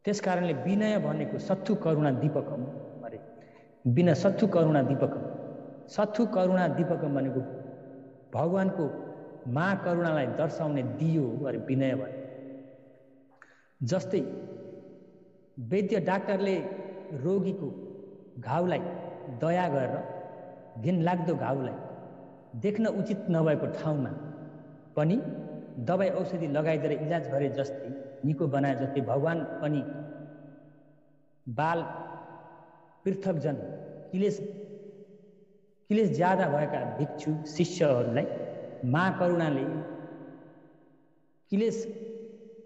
त्यस कारणले विनय भनेको सत्थु करुणा दीपकम अरे, विनय सत्थु करुणा दीपकम। सत्थु करुणा दीपकम भनेको भगवानको महाकरुणालाई दर्शाउने दियो अरे विनय भने। जस्तै वैद्य डाक्टरले रोगीको घाउलाई दया गरेर, घिनलाग्दो घाउलाई देख्न उचित नभएको ठाउँमा पनि दबाई औषधि लगाइदिएर इलाज गरे जस्तै, निको बनाए जस्तै भगवान पनि बाल पृथकजन किलेश ज्यादा भएका भिक्षु शिष्यहरूलाई महाकरुणाले किलेश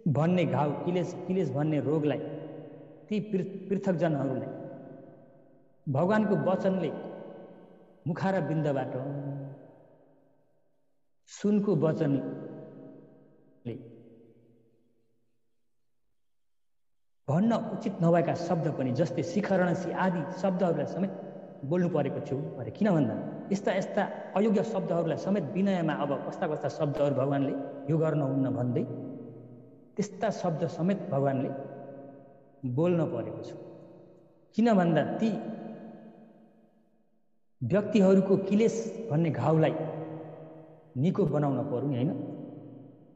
भन्ने घाउ, किलेश भन्ने रोगलाई, ती पृथकजनहरूलाई भगवानको वचनले मुखार बिन्दबाट, सुनको वचनले भन्न उचित नभएका शब्द पनि, जस्तै शिखरणसी आदि शब्दहरूलाई समेत बोल्नु परेको थियो अरे। किन भन्दा यस्ता अयोग्य शब्दहरूलाई समेत विनयमा, अब कस्ता शब्दहरू भगवानले यो गर्नुहुन्न भन्दै त्यस्ता शब्द समेत भगवानले बोल्न परेको छ। किन भन्दा ती व्यक्तिहरूको किलेश भन्ने घाउलाई निको बनाउन पर्यो नि, होइन?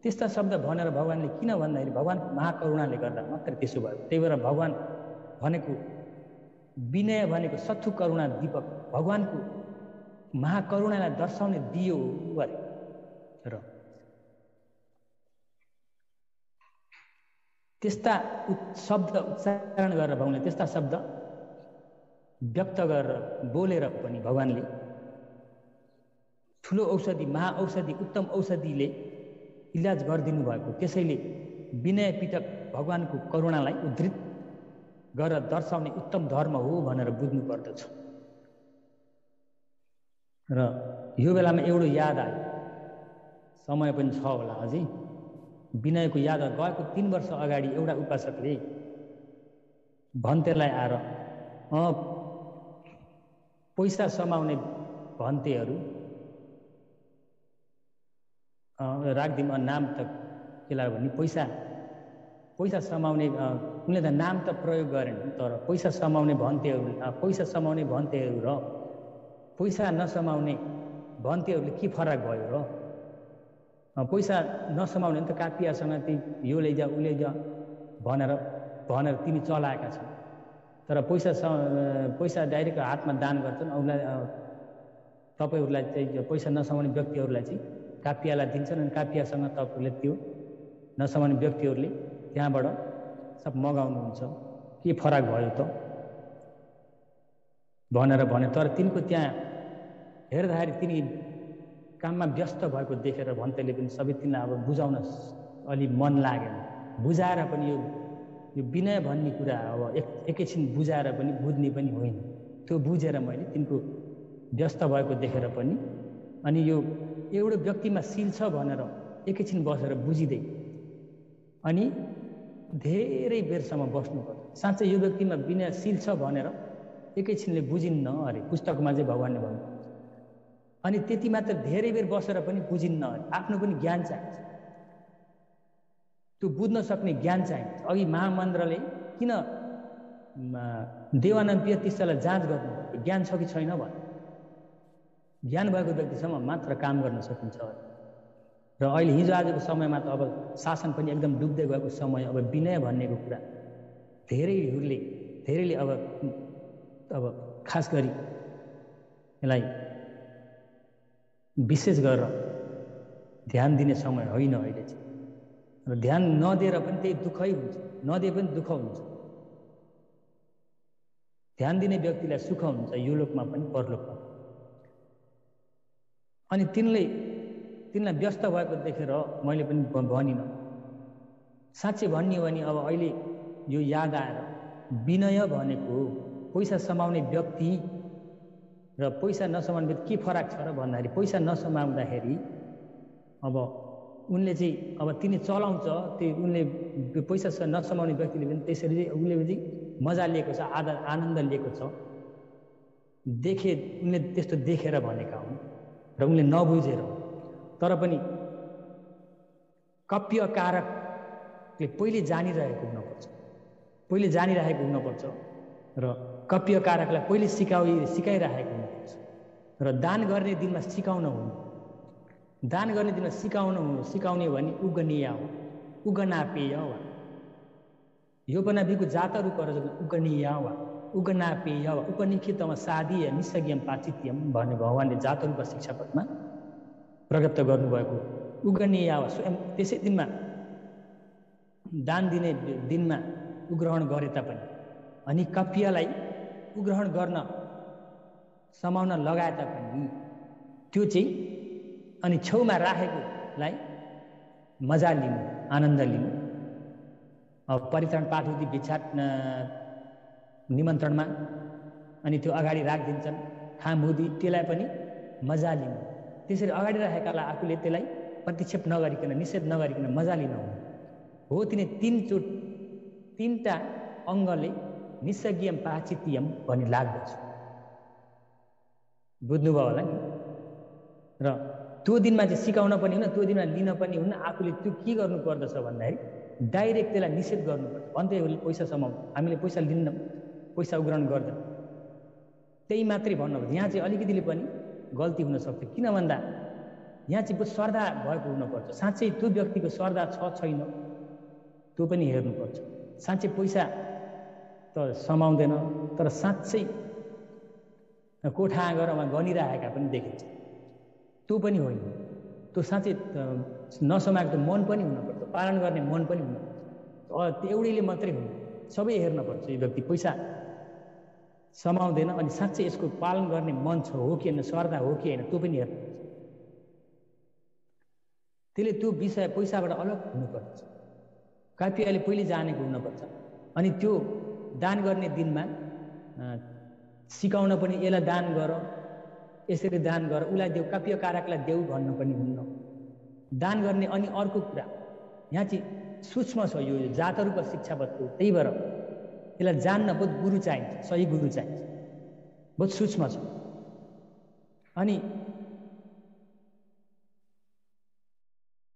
त्यस्ता शब्द भनेर भगवानले, किन भन्दाखेरि भगवानको महाकरुणाले गर्दा मात्रै त्यसो भयो। त्यही भएर भगवान भनेको, विनय भनेको सत्थु करुणा दीपक, भगवानको महाकरुणालाई दर्शाउने दियो अरे। र त्यस्ता शब्द उच्चारण गरेर भगवानले, त्यस्ता शब्द व्यक्त गरेर बोलेर पनि भगवानले ठुलो औषधि, महाऔषधि, उत्तम औषधिले इलाज गरिदिनु भएको। त्यसैले विनय पिटक भगवानको करुणालाई उद्धृत गरेर दर्शाउने उत्तम धर्म हो भनेर बुझ्नु पर्दछ। र यो बेलामा एउटा याद आयो, समय पनि छ होला अझै, विनयको याद गएको 3 वर्ष अगाडि एउटा उपासकले भन्तेलाई आएर पैसा समाउने भन्तेहरू राख्दिम, नाम त के लाग्यो भने पैसा समाउने, उनले त नाम त प्रयोग गरेन, तर पैसा समाउने भन्तेहरू र पैसा नसमाउने भन्तेहरूले के फरक भयो र? पैसा नसमाउने त कापियासँग यो लैजा उ लैजा भनेर तिनी चलाएका छन्। तर पैसा डाइरेक्ट हातमा दान गर्छन्, उसलाई तपाईँहरूलाई चाहिँ पैसा नसमाउने व्यक्तिहरूलाई चाहिँ काफियालाई दिन्छन् अनि काफियासँग तपाईँहरूले त्यो नसमाउने व्यक्तिहरूले त्यहाँबाट सब मगाउनुहुन्छ। के फरक भयो त भनेर भने। तर तिनको त्यहाँ हेर्दाखेरि तिनी काममा व्यस्त भएको देखेर भन्तेले पनि सबै तिनलाई अब बुझाउन अलि मन लागेन। बुझाएर पनि यो विनय भन्ने कुरा अब एकैछिन बुझाएर पनि बुझ्ने पनि होइन। त्यो बुझेर मैले तिनको व्यस्त भएको देखेर पनि अनि यो एउटा व्यक्तिमा सिल छ भनेर एकैछिन बसेर बुझिदिए अनि धेरै बेरसम्म बस्नुपर्छ। साँच्चै यो व्यक्तिमा विनय सिल छ भनेर एकैछिनले बुझिन्न अरे, पुस्तकमा चाहिँ भगवान्ले भन्नु। अनि त्यति मात्र धेरै बेर बसेर पनि बुझिन्न अरे, आफ्नो पनि ज्ञान चाहिन्छ, त्यो बुझ्न सक्ने ज्ञान चाहिन्छ। अघि महामन्त्रले किन देवानन्द पियतिसलाई जाँच गर्नु ज्ञान छ कि छैन भने, ज्ञान भएको व्यक्तिसम्म मात्र काम गर्न सकिन्छ। र अहिले हिजो आजको समयमा त अब शासन पनि एकदम डुब्दै गएको समय, अब विनय भन्नेको कुरा धेरैले अब खास गरी यसलाई विशेष गरेर ध्यान दिने समय होइन अहिले चाहिँ। र ध्यान नदिएर पनि त्यही दुःखै हुन्छ, नदिए पनि दुःख हुन्छ। ध्यान दिने व्यक्तिलाई सुख हुन्छ यो लोकमा पनि परलोकमा। अनि तिनलाई व्यस्त भएको देखेर मैले पनि भनिनँ। साँच्चै भन्ने हो भने अब अहिले यो याद आएर विनय भनेको पैसा समाउने व्यक्ति र पैसा नसमाउने व्यक्ति के फरक छ र भन्दाखेरि, पैसा नसमाउँदाखेरि अब उनले चाहिँ अब तिनी चलाउँछ, त्यो उनले पैसा नसमाउने व्यक्तिले पनि त्यसरी चाहिँ उसले चाहिँ मजा लिएको छ, आनन्द लिएको छ। उनले त्यस्तो देखेर भनेका हुन् र उनले नबुझेर। तर पनि कप्यकारकले पहिले जानिरहेको हुनुपर्छ र कप्यकारकलाई पहिले सिकाइरहेको हुनुपर्छ। र दान गर्ने दिनमा सिकाउने भने उगनीय हो, उगनापेय वा योपनाभिको जातहरू पर उगनीय वा उगनापेय वा उपनिखितमा साधीय निसज्ञम पाचित्यम भन्ने भगवान्ले जातरूपा शिक्षापदमा प्रगत गर्नुभएको उगनीय वा। स्वयं त्यसै दिनमा दान दिने दिनमा उग्रहण गरे तापनि अनि कप्यलाई उग्रहण गर्न समाउन लगाए तापनि त्यो चाहिँ अनि छेउमा राखेकोलाई मजा लिनु, आनन्द लिनु। अब परित्राण पाठविधि भिक्षा निमन्त्रणमा अनि त्यो अगाडि राखिदिन्छन् खामुदी, त्यसलाई पनि मजा लिनु। त्यसरी अगाडि राखेकालाई आफूले त्यसलाई प्रतिक्षेप नगरिकन, निषेध नगरिकन मजा लिन हो। तिनी तीनटा अङ्गले निसज्ञम पाचित्यम भन्ने लाग्दछ। बुझ्नुभयो होला नि। र त्यो दिनमा चाहिँ सिकाउन पनि हुन, त्यो दिनमा लिन पनि हुन। आफूले त्यो के गर्नु पर्दछ भन्दाखेरि डाइरेक्ट त्यसलाई निषेध गर्नुपर्छ। भन्दै पैसा समाउँ, हामीले पैसा लिन्न, पैसा उग्रहण गर्दैन, त्यही मात्रै भन्नुपर्छ। यहाँ चाहिँ अलिकतिले पनि गल्ती हुनसक्छ। किन भन्दा यहाँ चाहिँ श्रद्धा भएको हुनुपर्छ। साँच्चै त्यो व्यक्तिको श्रद्धा छ छैन त्यो पनि हेर्नुपर्छ। साँच्चै पैसा त समाउँदैन, तर साँच्चै कोठा आँगरमा गनिरहेका पनि देखिन्छ, त्यो पनि होइन। त्यो साँच्चै नसमाएको त मन पनि हुनुपर्छ, पालन गर्ने मन पनि हुनुपर्छ। त्यो एउटैले मात्रै हुनु, सबै हेर्नुपर्छ। यो व्यक्ति पैसा समाउँदैन अनि साँच्चै यसको पालन गर्ने मन छ हो कि होइन, श्रद्धा हो कि होइन, त्यो पनि हेर्नुपर्छ। त्यसले त्यो विषय पैसाबाट अलग हुनुपर्छ। काफियाले पहिले जानेको हुनुपर्छ। अनि त्यो दान गर्ने दिनमा सिकाउन पनि यसलाई दान गर, यसरी दान गर, उसलाई देऊ, काफियकारकलाई देऊ भन्न पनि हुन्न। दान गर्ने अनि अर्को कुरा यहाँ चाहिँ सूक्ष्म छ, यो जातरूपा शिक्षापदको। त्यही भएर यसलाई जान्न बहुत गुरु चाहिन्छ, सही गुरु चाहिन्छ, बहुत सूक्ष्म छ। अनि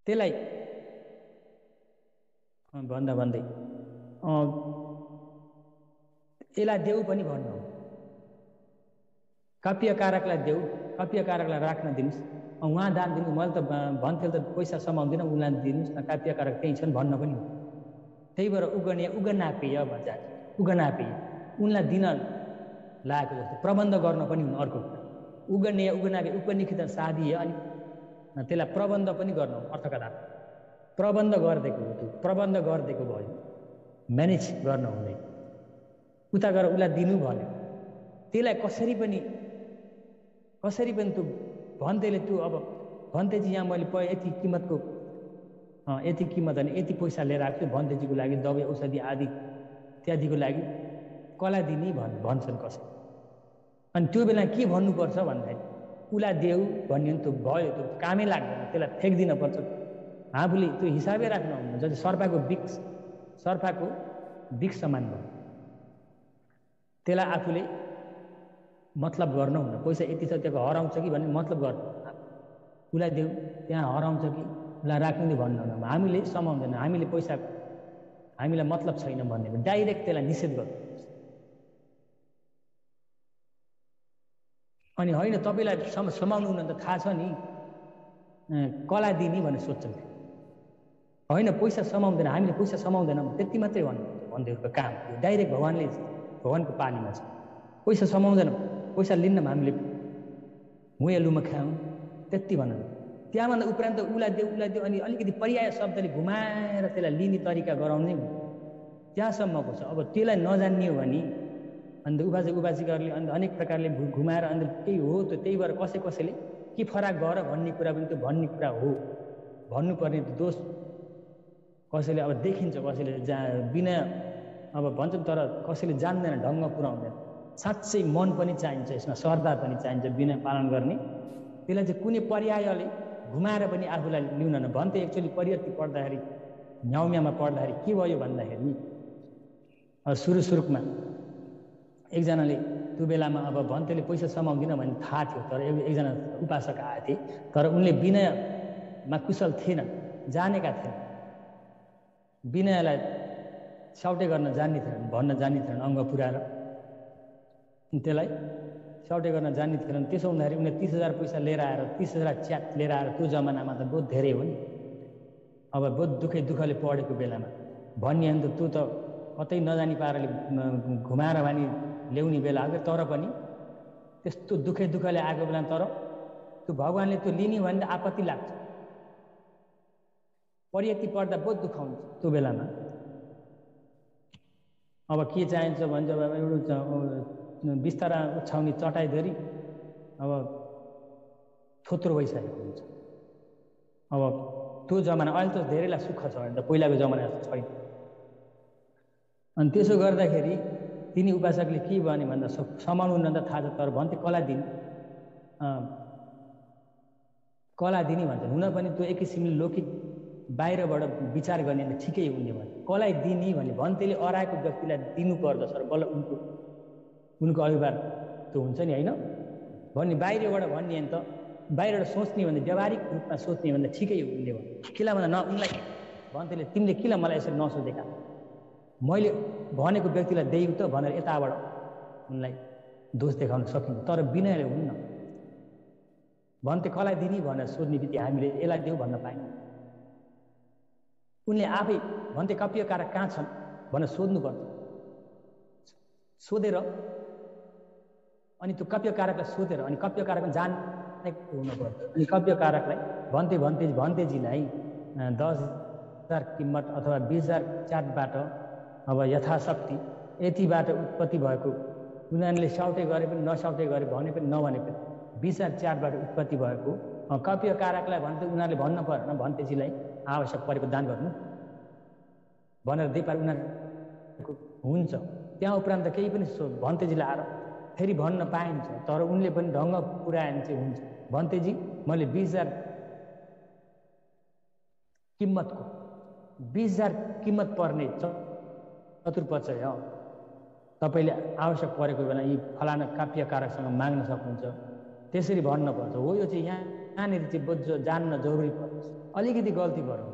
त्यसलाई भन्दै यसलाई देऊ पनि भन्नु हो। काप्यकारकलाई देऊ, काप्यकारकलाई राख्न दिनुहोस्, उहाँ दान दिनु। मैले त भन्थेँ त पैसा समाउँदिनँ, उसलाई दिनुहोस् न, काप्यकारक त्यही छन् भन्न पनि हो। त्यही भएर उगनापेय भन्छ, उगनापेय उनलाई दिन लागेको जस्तो प्रबन्ध गर्न पनि हुनु। अर्को उगने उगनाके उपनिखित साधिए अनि त्यसलाई प्रबन्ध पनि गर्न अर्थकथा प्रबन्ध गरिदिएको हो त्यो प्रबन्ध गरिदिएको भयो म्यानेज गर्न हुँदैन उता गएर उसलाई दिनु भन्यो त्यसलाई कसरी पनि त्यो भन्तेले त्यो अब भन्तेजी यहाँ मैले यति किमतको यति किमत अनि यति पैसा लिएर आएको छु भन्तेजीको लागि दबाई औषधि आदि इत्यादिको लागि कसलाई दिने भन्छन् कसै अनि त्यो बेला के भन्नुपर्छ भन्दाखेरि उसलाई देऊ भन्यो भने त्यो भयो त्यो कामै लाग्दैन त्यसलाई फ्याँक्दिन पर्छ आफूले त्यो हिसाबै राख्नु हुन्न जति सर्पाको बिक्स समान भयो त्यसलाई आफूले मतलब गर्न हुन्न पैसा यति छ त्यहाँ हराउँछ कि भन्ने मतलब गर्नु उसलाई देऊ त्यहाँ हराउँछ कि उसलाई राख्नु भन्नु हुन्न हामीले समाउँदैन हामीले पैसा हामीलाई मतलब छैन भन्ने डाइरेक्ट त्यसलाई निषेध गर्नु अनि होइन तपाईँलाई समाउनु हुन त थाहा छ नि कसलाई दिने भनेर सोध्छन् होइन पैसा समाउँदैन हामीले पैसा समाउँदैनौँ त्यति मात्रै भन्दैको काम डाइरेक्ट भगवानको पानीमा छ पैसा समाउँदैनौँ पैसा लिन्नौँ हामीले मुयालुमा खायौँ त्यति भन्नु त्यहाँभन्दा उपरान्त उसलाई देऊ अनि अलिकति पर्याय शब्दले घुमाएर त्यसलाई लिने तरिका गराउने त्यहाँसम्मको छ अब त्यसलाई नजान्ने हो भने अन्त उपासिकाहरूले अन्त अनेक प्रकारले घुमाएर अन्त त्यही हो त त्यही भएर कसैले के फरक गर भन्ने कुरा पनि त्यो भन्ने कुरा हो भन्नुपर्ने दोष कसैले अब देखिन्छ कसैले बिना अब भन्छन् तर कसैले जान्दैन ढङ्ग पुऱ्याउँदैन साँच्चै मन पनि चाहिन्छ यसमा श्रद्धा पनि चाहिन्छ बिना पालन गर्ने त्यसलाई चाहिँ कुनै पर्यायले घुमाएर पनि आफूलाई लिउन न भन्थे एक्चुअली परिवर्ती पढ्दाखेरि न्याउम्यामा पढ्दाखेरि के भयो भन्दाखेरि सुरुमा एकजनाले त्यो बेलामा अब भन्तेले पैसा समाउँदिन भन्ने थाहा थियो तर एकजना उपासक आएको थिए तर उनले विनयमा कुशल थिएन जानेका थिएन विनयलाई साउटे गर्न जान्ने थिएन भन्न जान्ने थिएन अङ्ग पुऱ्याएर त्यसलाई साउटे गर्न जान्ने थिएन त्यसो हुँदाखेरि उनले 30,000 पैसा लिएर आएर 30,000 च्याट लिएर आएर त्यो जमानामा त बहुत धेरै हो नि अब बहुत दुःखले पढेको बेलामा भन्ने अन्त त्यो त कतै नजानी पाराले घुमाएर भनी ल्याउने बेला आएको तर पनि त्यस्तो दुःखले आएको बेला तर त्यो भगवान्ले त्यो लिने भने आपत्ति लाग्छ परियति पढ्दा बहुत दुःख हुन्छ त्यो बेलामा अब के चाहिन्छ भन्छ एउटा बिस्तारा उछाउने चटाइधरी अब थोत्रो भइसकेको हुन्छ अब त्यो जमाना अहिले त धेरैलाई सुख छ भने त पहिलाको जमाना जस्तो छैन अनि त्यसो गर्दाखेरि तिनी उपासकले के भने भन्दा समाउनु न त थाहा छ तर भन्थे कसलाई दिने भन्छ हुन पनि त्यो एक किसिमले लौकिक बाहिरबाट विचार गर्ने ठिकै हुने भने कसलाई दिने भने भन्तेले अराएको व्यक्तिलाई दिनु पर्दछ र बल्ल उनको अभिभार त्यो हुन्छ नि होइन भन्ने बाहिरबाट भन्ने भने त बाहिरबाट सोच्ने भने व्यावहारिक रूपमा सोच्ने भन्दा ठिकै हुने भने किन भन्दा उनलाई भन्तेले तिमीले किन मलाई यसरी नसोधेका मैले भनेको व्यक्तिलाई देऊ त भनेर यताबाट उनलाई दोष देखाउन सकिन्छ तर विनयले हुन्न भन्ते कसलाई दिने भनेर सोध्ने बित्तिकै हामीले यसलाई देऊ भन्न पाइन्छ उनले आफै भन्ते काव्यकारक कहाँ छन् भनेर सोध्नुपर्छ सोधेर अनि त्यो काव्यकारकलाई सोधेर अनि काव्यकारक जान्ने हुनुपर्छ अनि काव्यकारकलाई भन्तेजीलाई 10,000 किम्मत अथवा 20,000 च्याटबाट अब यथाशक्ति यतिबाट उत्पत्ति भएको उनीहरूले साउटे गरे पनि नसाउटे गरे भने पनि नभने पनि 20,000 च्याटबाट उत्पत्ति भएको काव्यकारकलाई भन्थे उनीहरूले भन्न परेन भन्तेजीलाई आवश्यक परेको दान गर्नु भनेर देपार उनीहरूको हुन्छ त्यहाँ उपरान्त केही पनि भन्तेजीलाई आएर फेरि भन्न पाइन्छ तर उनले पनि ढङ्ग पुऱ्यायो भने चाहिँ हुन्छ भन्तेजी मैले 20,000 किम्मतको 20,000 किम्मत पर्ने चतुर्पचय तपाईँले आवश्यक परेको बेला यी फलाना काव्यकारकसँग माग्न सक्नुहुन्छ त्यसरी भन्न पर्छ हो यो चाहिँ यहाँनिर चाहिँ बोझ जान्न जरुरी पर्छ अलिकति गल्ती भयो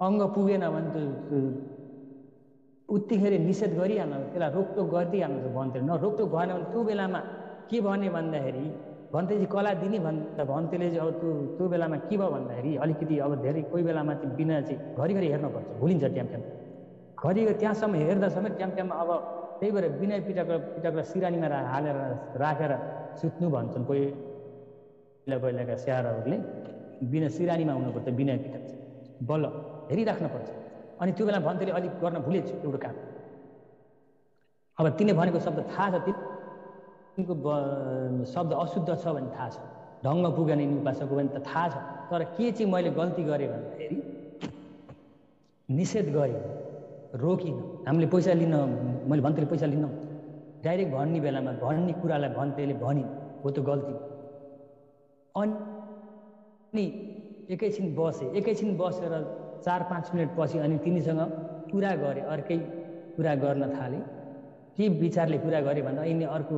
अङ्ग पुगेन भने त्यो उत्तिखेर निषेध गरिहाल्नु त्यसलाई रोकटोक गरिदिइहाल्नु भन्थे न रोकटोक भएन भने त्यो बेलामा के भने भन्दाखेरि भन्तेजी कसलाई दिने भन्दा भन्तेले चाहिँ अब त्यो बेलामा के भयो भन्दाखेरि अलिकति अब धेरै कोही बेलामा चाहिँ बिना चाहिँ घरिघरि हेर्नुपर्छ भुलिन्छ ट्याम घरि त्यहाँसम्म हेर्दा समेत ट्याम अब त्यही भएर बिना पिटकलाई सिरानीमा हालेर राखेर सुत्नु भन्छन् पहिलाका स्याहारहरूले। बिना सिरानीमा हुनुपर्छ, बिना पिटक बल्ल हेरिराख्नुपर्छ। अनि त्यो बेला भन्थेले अलिक गर्न भुलेछु एउटा काम। अब तिनले भनेको शब्द थाहा छ, तिनको शब्द अशुद्ध छ भने थाहा छ, ढङ्ग पुगेन यिनी उपासकको भने त थाहा छ। तर के चाहिँ मैले गल्ती गरेँ भन्दाखेरि निषेध गरेँ, रोकिनँ। हामीले पैसा लिन, मैले भन्थेले पैसा लिन डाइरेक्ट भन्ने बेलामा भन्ने कुरालाई भन्थेले भनिन्, हो त्यो गल्ती। अनि एकैछिन बसेर 4-5 मिनट पछि अनि तिनीसँग कुरा गरेँ, अर्कै कुरा गर्न थालेँ। के विचारले कुरा गरेँ भन्दा यिनी अर्को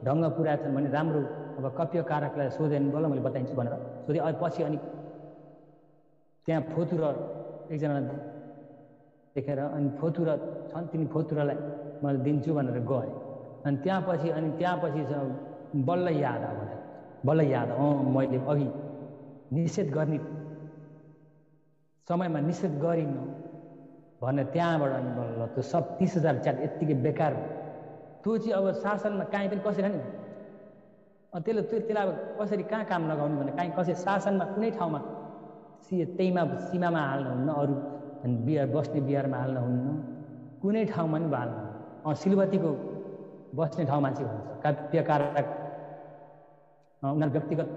ढङ्ग कुरा छन् भने राम्रो। अब कप्यकारकलाई सोधेन, बोल मैले बताइन्छु भनेर सोधेँ। पछि अनि त्यहाँ फोतुर एकजना देखेर अनि फोतुर छन्, तिनी फोतुरलाई मैले दिन्छु भनेर गएँ। अनि त्यहाँपछि बल्ल याद आयो, मैले अघि निषेध गर्ने समयमा निषेध गरिनँ भनेर त्यहाँबाट अनि बल्ल त्यो सब 30,000 च्याट यत्तिकै बेकार भयो। त्यो चाहिँ अब शासनमा काहीँ पनि कसरी नि त्यसलाई अब कसरी कहाँ काम लगाउनु भने काहीँ कसरी शासनमा कुनै ठाउँमा त्यहीमा सीमामा हाल्नुहुन्न, अरू बस्ने बिहारमा हाल्नुहुन्न, कुनै ठाउँमा पनि हाल्नुहुन्न। सिलवतीको बस्ने ठाउँमा चाहिँ हुन्छ, काव्यकारक उनीहरू व्यक्तिगत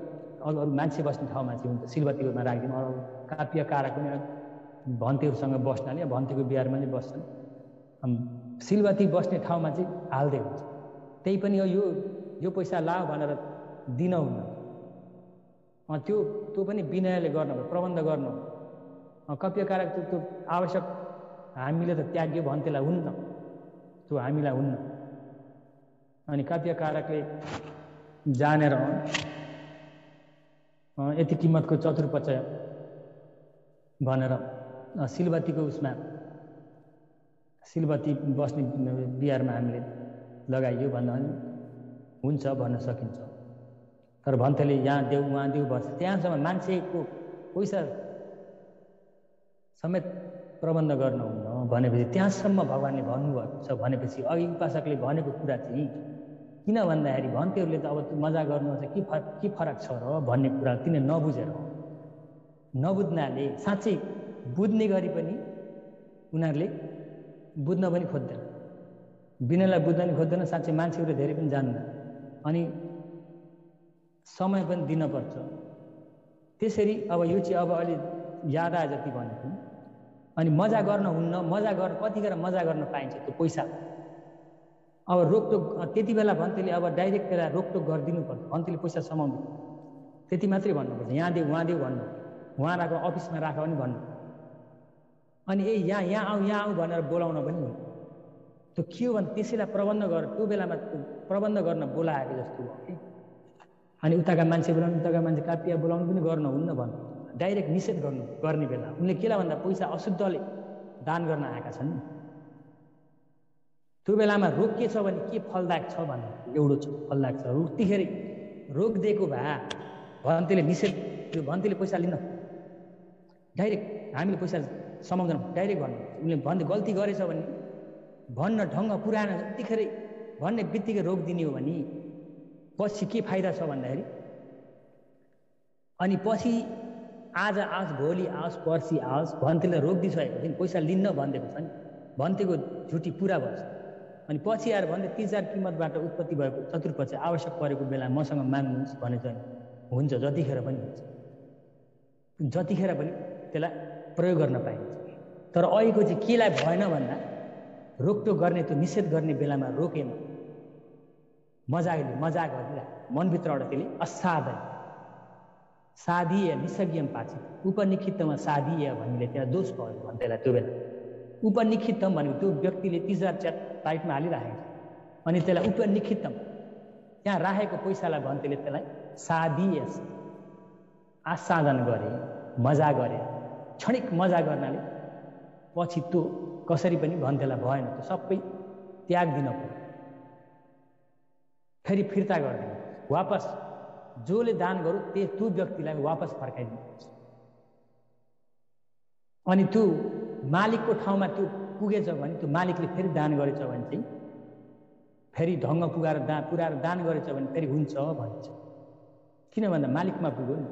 अरू मान्छे बस्ने ठाउँमा चाहिँ हुन्छ, सिलवतीमा राखिदिनु। अरू काव्यकारक पनि भन्तीहरूसँग बस्नाले भन्तीको बिहारमा नै बस्छन्, सिलवती बस्ने ठाउँमा चाहिँ हाल्दै हुन्छ। त्यही पनि यो पैसा ला भनेर दिनुहुन्न। त्यो पनि विनयले गर्नु, प्रबन्ध गर्नु। कप्यकारक त्यो आवश्यक हामीले त त्याग्यो भन्तेलाई हुन्न, त्यो हामीलाई हुन्न। अनि काव्यकारकले जानेर यति किम्मतको चतुर्पचय भनेर सिलवतीको उसमा सिलवती बस्ने बिहारमा हामीले लगाइयो भन्दा हुन्छ भन्न सकिन्छ। तर भन्थेले यहाँ देऊ उहाँ देऊ भन्छ, त्यहाँसम्म मान्छेको पैसा समेत प्रबन्ध गर्नुहुन्न भनेपछि त्यहाँसम्म भगवान्ले भन्नुभएको छ भनेपछि अघि उपासकले भनेको कुरा चाहिँ किन भन्दाखेरि भन्तेहरूले त अब मजा गर्नुहुन्छ के फरक छ र भन्ने कुरा तिनीहरूले नबुझेर, नबुझ्नाले साँच्चै बुझ्ने गरी पनि उनीहरूले बुझ्न पनि खोज्दैन, विनयलाई बुझ्न पनि खोज्दैन, साँच्चै मान्छेहरू धेरै पनि जान्दैन। अनि समय पनि दिनपर्छ। त्यसरी अब यो चाहिँ अब अलि याद आए जति भनेको। अनि मजा गर्न हुन्न, कतिखेर मजा गर्न पाइन्छ त्यो पैसा। अब रोकटोक त्यति बेला भन्तेले अब डाइरेक्ट त्यसलाई रोकटोक गरिदिनु पर्छ, भन्तेले पैसा समाउँदैन त्यति मात्रै भन्नुपर्छ। यहाँ देऊ उहाँ देऊ भन्नु, उहाँ राख अफिसमा राख पनि भन्नु। अनि यहाँ आऊ भनेर बोलाउन पनि हुन्छ। त्यो के हो भने त्यसैलाई प्रबन्ध गर, त्यो बेलामा प्रबन्ध गर्न बोलाएको जस्तो हो कि। अनि उताका मान्छे बोलाउनु, उताका मान्छे कापिया बोलाउनु पनि गर्नुहुन्न भन्नु, डाइरेक्ट निषेध गर्ने बेला उनले केलाई भन्दा पैसा अशुद्धले दान गर्न आएका छन्। त्यो बेलामा रोकिएछ भने के फलदायक छ भन्ने एउटा छ, फलदायक छ। त्यतिखेर रोकिदिएको भए भन्तेले निषेध, त्यो भन्तेले पैसा लिन डाइरेक्ट हामीले पैसा समाउँदैनौँ डाइरेक्ट भन्नु। उनले भन्दै गल्ती गरेछ भने भन्न ढङ्ग पुरानो त्यतिखेरै भन्ने बित्तिकै रोकिदिने हो भने पछि के फाइदा छ भन्दाखेरि अनि पछि आज भोलि आओस् पर्सि आओस् भन्तेले रोकिदिइसकेको छ, पैसा लिन्न भनिदिएको छ नि, भन्तेको झुटी पुरा भन्छ। अनि पछि आएर भन्दै 30,000 किम्मतबाट उत्पत्ति भएको चतुर्पचय आवश्यक परेको बेला मसँग माग्नुहोस् भने चाहिँ हुन्छ, जतिखेर पनि हुन्छ, जतिखेर पनि त्यसलाई प्रयोग गर्न पाइन्छ। तर अहिलेको चाहिँ केलाई भएन भन्दा रोकटोक गर्ने, त्यो निषेध गर्ने बेलामा रोकेन, मजाक गरिरहेको मनभित्रबाट त्यसले असाध्य साधीय निसज्ञम पाचित उपनिखितमा साधीय भन्नेले त्यहाँ दोष भयो भन्दैलाई। त्यो बेला उपनिखितम भनेको त्यो व्यक्तिले 30,000 च्याट टाइटमा हालिराखेको छ अनि त्यसलाई उपनिखितम त्यहाँ राखेको पैसालाई भन्तेले त्यसलाई साधीय आस्वादन गरे, मजा गरे। क्षणिक मजा गर्नाले पछि त्यो कसरी पनि भन्तेलाई भएन, त्यो सबै त्याग दिन पर्यो, फेरि फिर्ता गरिदिनु, वापस जसले दान गरौँ त्यो व्यक्तिलाई वापस फर्काइदिनुपर्छ। अनि त्यो मालिकको ठाउँमा त्यो पुगेछ भने त्यो मालिकले फेरि दान गरेछ भने चाहिँ फेरि ढङ्ग पुऱ्याएर दान गरेछ भने फेरि हुन्छ भन्छ। किन भन्दा मालिकमा पुग्यो नि,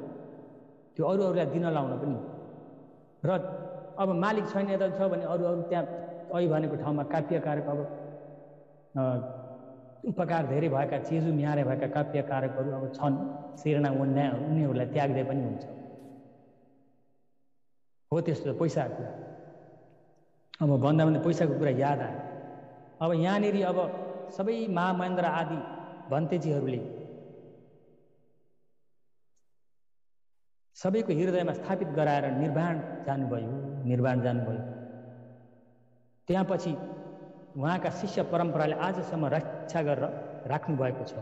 त्यो अरूलाई दिन लाउन पनि। र अब मालिक छैन यता छ भने अरू त्यहाँ अघि भनेको ठाउँमा काव्यकारक अब उपकार धेरै भएका चेजु म्यारे भएका काव्यकारकहरू अब छन्, सेरणा उनीहरूलाई त्याग्दै पनि हुन्छ। हो त्यस्तो पैसाको कुरा। अब भन्दा पैसाको कुरा याद आयो। अब यहाँनिर अब सबै महामहेन्द्र आदि भन्तेजीहरूले सबैको हृदयमा स्थापित गराएर निर्वाण जानुभयो। त्यहाँपछि उहाँका शिष्य परम्पराले आजसम्म रक्षा गरेर राख्नु भएको छ।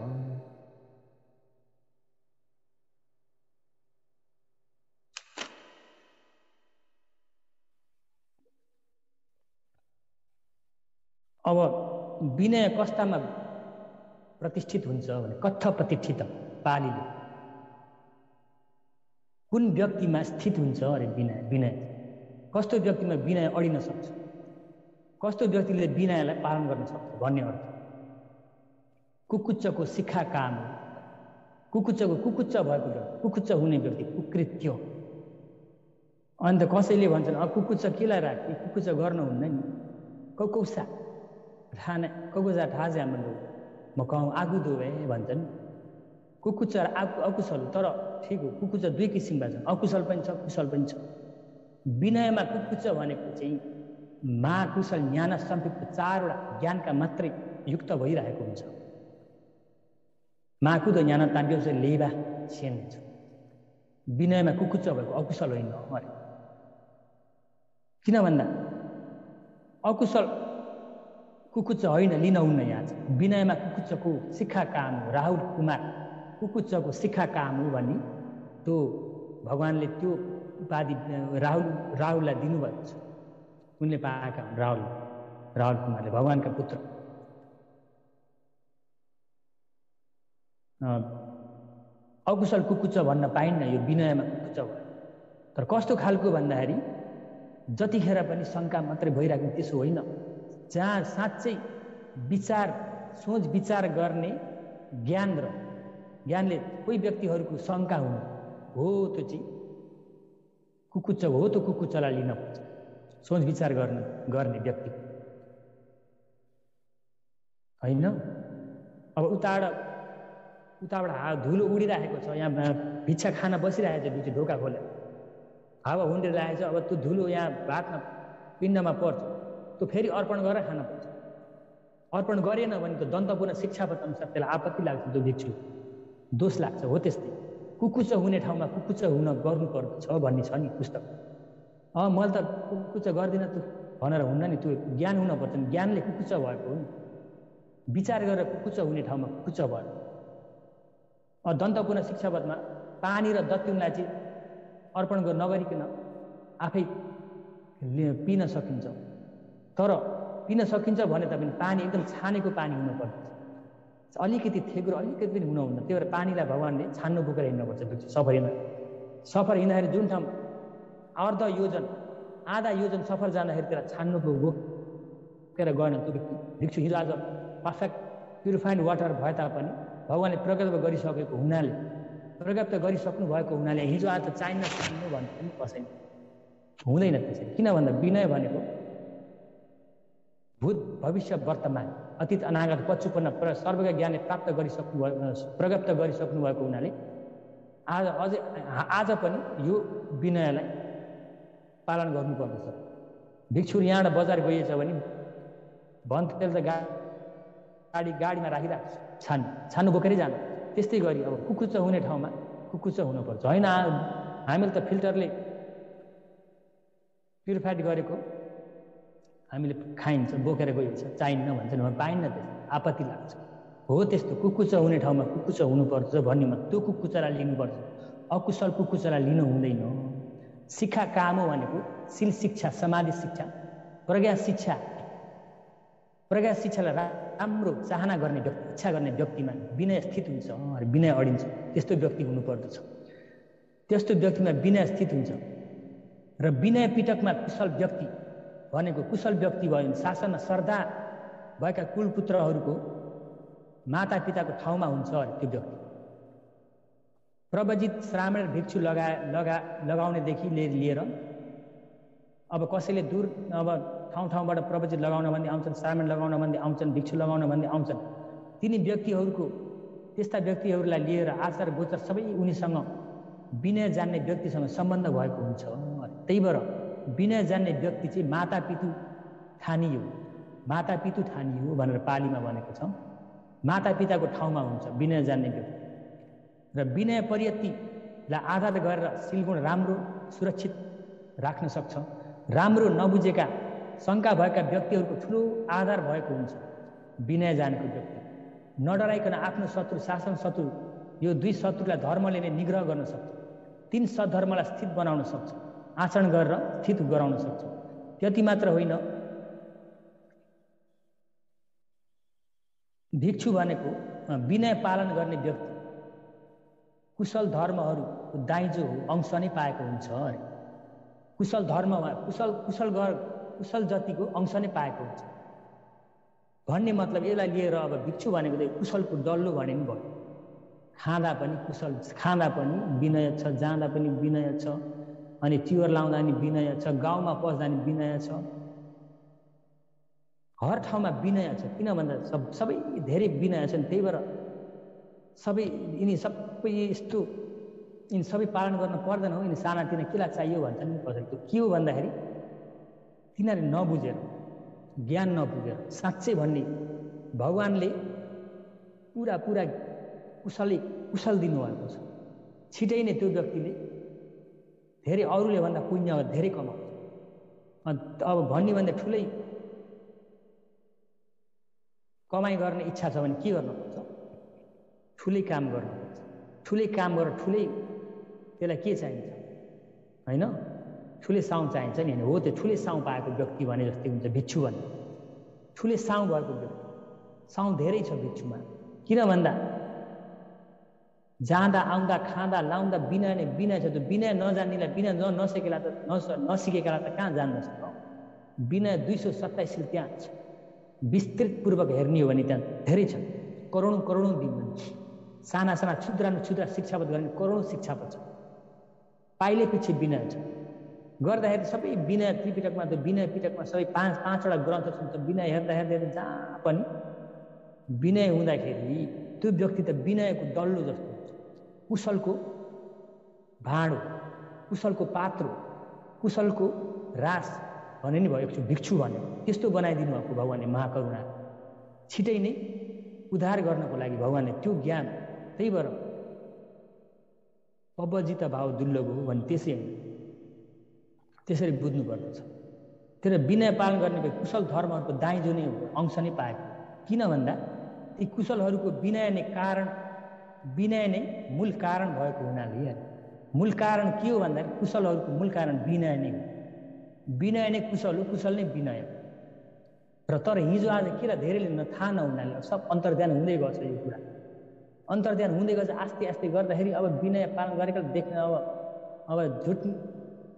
अब विनय कस्तामा प्रतिष्ठित हुन्छ भने कथ प्रतिष्ठित पालीले कुन व्यक्तिमा स्थित हुन्छ अरे विनय कस्तो व्यक्तिमा विनय अडिन सक्छ, कस्तो व्यक्तिले विनयलाई पालन गर्न सक्छ भन्ने अर्थ। कुकुच्चको शिखा काम हो। कुकुच्च भएको व्यक्ति, कुकुच्च हुने व्यक्ति कुकृत्य। अन्त कसैले भन्छन् कुकुच्च केलाई राख्ने, कुकुच्च गर्न हुन्न नि, कौकौसा ठाजे हाम्रो म कहूँ आगु दोवे भन्छन्। कुकुच्च र अकुशल, तर ठिक हो, कुकुच्च दुई किसिमका छन्, अकुशल पनि छ कुशल पनि छ। विनयमा कुकुच्च भनेको चाहिँ महाकुशल ज्ञान सम्पृक्त चारवटा ज्ञानका मात्रै युक्त भइरहेको हुन्छ। महाकुद ज्ञान तान्यो चाहिँ लेबा सेन हुन्छ। विनयमा कुकुच्च भएको अकुशल होइन अरे। किन भन्दा अकुशल कुकुच्च होइन, लिन हुन्न। यहाँ चाहिँ विनयमा कुकुच्चको शिखा काम हो। राहुल कुमार कुकुच्चको शिखा काम हो भन्ने त्यो भगवान्ले त्यो उपाधि राहुललाई दिनुभएको छ। उनले पाएका हुन् राहुल कुमारले, भगवान्का पुत्र। अकुशल कुकुच्च भन्न पाइन्न, यो विनयमा कुकुच्च भयो। तर कस्तो खालको भन्दाखेरि जतिखेर पनि शङ्का मात्रै भइरहेको त्यसो होइन। जहाँ साँच्चै सोच विचार गर्ने ज्ञानले कोही व्यक्तिहरूको शङ्का हुनु हो, त्यो चाहिँ कुकुच्च हो। त्यो कुकुच्चलाई लिन पर्छ सोच विचार गर्ने व्यक्ति होइन। अब उताबाट धुलो उडिरहेको छ, यहाँ भिक्षा खान बसिरहेको छ, बिच ढोका खोलेर हावा हुन्डिरहेको छ। अब त्यो धुलो यहाँ भातमा पिण्डमा पर्छ, त्यो फेरि अर्पण गरेर खान पर्छ। अर्पण गरेन भने त दन्तपूर्ण शिक्षापद अनुसार त्यसलाई आपत्ति लाग्छ, त्यो भिक्षु दोष लाग्छ। हो त्यस्तै कुकुच्च हुने ठाउँमा कुकुच्च गर्नुपर्छ भन्ने छ नि पुस्तक। मैले त कुकुच्च गर्दिनँ त्यो भनेर हुन्न नि, त्यो ज्ञान हुनुपर्छ नि। ज्ञानले कुकुच्च भएको हो नि, विचार गरेर कुकुच्च हुने ठाउँमा कुकुच्च भयो। दन्तपूर्ण शिक्षापदमा पानी र दत्युनलाई चाहिँ अर्पण नगरिकन आफै पिन सकिन्छ। तर पिन सकिन्छ भने तापनि पानी एकदम छानेको पानी हुनुपर्छ, अलिकति थेग्रो अलिकति पनि हुनुहुन्न। त्यही भएर पानीलाई भगवान्ले छान्नु बोकेर हिँड्नुपर्छ। सफर हिँड्दाखेरि जुन ठाउँ आधा योजन सफर जाँदाखेरि त्यसलाई छान्नु बोकेर गएन त्यो व्यक्ति भिक्षु। हिजो आज पर्फेक्ट प्युरिफाइड वाटर भए तापनि भगवान्ले प्रगत गरिसक्नु भएको हुनाले हिजो आज चाहिन्न भन्नु पनि कसैले हुँदैन त्यसरी। किन भन्दा विनय भनेको भूत भविष्य वर्तमान अतीत अनागत पछुपन्न सर्वज्ञ ज्ञानले प्रगत गरिसक्नु भएको हुनाले आज पनि यो विनयलाई पालन गर्नुपर्दछ। भिक्षु यहाँबाट बजार गइएछ भने भन्छ त्यसले त गाडीमा राखिरहेको छान्नु बोकेरै जानु। त्यस्तै गरी अब कुकुच्च हुने ठाउँमा कुकुच्च हुनुपर्छ। होइन हामीले त फिल्टरले प्युरिफाइड गरेको हामीले खाइन्छ, बोकेर गइन्छ, चाहिन्न भन्छ नि, पाइन्न, त्यस्तो आपत्ति लाग्छ। हो त्यस्तो कुकुच्च हुने ठाउँमा कुकुच्च हुनुपर्छ भन्नेमा त्यो कुकुच्चलाई लिनुपर्छ, अकुशल कुकुच्चलाई लिनु हुँदैन। शिक्षा काम हो भनेको शील शिक्षा, समाधि शिक्षा, प्रज्ञा शिक्षालाई राम्रो चाहना गर्ने व्यक्ति, इच्छा गर्ने व्यक्तिमा विनय स्थित हुन्छ र विनय अडिन्छ। त्यस्तो व्यक्ति हुनुपर्दछ। त्यस्तो व्यक्तिमा विनय स्थित हुन्छ। र विनय पिटकमा कुशल व्यक्ति भनेको कुशल व्यक्ति भयो भने शासनमा श्रद्धा भएका कुलपुत्रहरूको माता पिताको ठाउँमा हुन्छ अरे त्यो व्यक्ति। प्रव्रजित श्रामण भिक्षु लगाउनेदेखि लिएर अब कसैले दूर अब ठाउँबाट प्रव्रजित लगाउन भन्दै आउँछन्, श्रामण लगाउन भन्दै आउँछन्, भिक्षु लगाउन भन्दै आउँछन्। तिनी व्यक्तिहरूको त्यस्ता व्यक्तिहरूलाई लिएर आचार गोचर सबै उनीसँग विनय जान्ने व्यक्तिसँग सम्बन्ध भएको हुन्छ। त्यही भएर विनय जान्ने व्यक्ति चाहिँ मातापितु ठानियो भनेर पालीमा भनेको छ। मातापिताको ठाउँमा हुन्छ विनय जान्ने व्यक्ति। र विनय परियतिलाई आधार गरेर सिलगुण राम्रो सुरक्षित राख्न सक्छ। राम्रो नबुझेका शङ्का भएका व्यक्तिहरूको ठुलो आधार भएको हुन्छ विनय जानेको व्यक्ति। नडराइकन आफ्नो शत्रु शासन शत्रु यो दुई शत्रुलाई धर्मले नै निग्रह गर्न सक्छ। तीन सद्धर्मलाई स्थित बनाउन सक्छ, आचरण गरेर स्थित गराउन सक्छ। त्यति मात्र होइन, भिक्षु भनेको विनय पालन गर्ने व्यक्ति कुशल धर्महरूको दाइजो हो, अंश नै पाएको हुन्छ अरे। कुशल धर्ममा कुशल जातिको अंश नै पाएको हुन्छ भन्ने मतलब यसलाई लिएर अब भिक्षु भनेको चाहिँ कुशलको डल्लो भने नि भयो। खाँदा पनि कुशल, खाँदा पनि विनय छ, जाँदा पनि विनय छ, अनि चिवर लाउँदा नि विनय छ, गाउँमा पस्दा नि विनय छ, हर ठाउँमा विनय छ। किन भन्दा सबै धेरै विनय छन्। त्यही भएर यिनी सबै पालन गर्न पर्दैन हो। यिनी सानातिना केलाई चाहियो भन्छन् नि कसरी। त्यो के हो भन्दाखेरि तिनीहरूले नबुझेर, ज्ञान नबुझेर साँच्चै भन्ने भगवान्ले पुरा कुशल दिनुभएको छ। छिटै नै त्यो व्यक्तिले धेरै अरूले भन्दा पुण्य धेरै कमाउँछ। अब भन्ने भन्दा ठुलै कमाइ गर्ने इच्छा छ भने के गर्नुपर्छ? ठुलै काम गर्नुपर्छ। ठुलै काम गरेर ठुलै त्यसलाई के चाहिन्छ होइन, ठुलै साउँ चाहिन्छ नि। हो त्यो ठुलै साउँ पाएको व्यक्ति भने जस्तै हुन्छ भिक्षु भने। ठुलै साउँ भएको व्यक्ति, साउँ धेरै छ भिक्षुमा। किन भन्दा जाँदा आउँदा खाँदा लाउँदा विनय नै विनय छ। त्यो विनय नजान्नेलाई, विनय नसिकेकालाई त कहाँ जान्दछ? विनय 227 त्यहाँ छ। विस्तृतपूर्वक हेर्ने हो भने त्यहाँ धेरै छ, करोडौँ दिन। साना क्षुद्र शिक्षापद गर्ने करोडौँ शिक्षापद छ। पाइले पछि विनय छ। गर्दाखेरि सबै विनय त्रिपिटकमा, त्यो विनय पिटकमा सबै पाँचवटा ग्रन्थ छ। विनय हेर्दा जहाँ पनि विनय हुँदाखेरि त्यो व्यक्ति त विनयको डल्लो जस्तो हुन्छ। कुशलको भाँडो, कुशलको पात्रो, कुशलको रास भने नि भयो भिक्षु भने। त्यस्तो बनाइदिनु भएको भगवान्ले महाकरुणा। छिटै नै उद्धार गर्नको लागि भगवान्ले त्यो ज्ञान। त्यही भएर पवजित भाव दुर्लभ हो भने त्यसरी बुझ्नुपर्दछ। त्यसरी विनय पालन गर्ने कुशल धर्महरूको दाइजो नै हो, अंश नै पाएको। किन भन्दा ती कुशलहरूको विनय नै मूल कारण भएको हुनाले। मूल कारण के हो भन्दाखेरि कुशलहरूको मूल कारण विनय नै हो। विनय नै कुशल हो, कुशल नै विनय। र तर हिजो आज केलाई धेरैले थाहा नहुनाले सब अन्तर्ध्यान हुँदै गछ। यो कुरा अन्तर्ध्यान हुँदै गछ। आस्ते आस्ते गर्दाखेरि अब विनय पालन गरेका देख्न अब झुट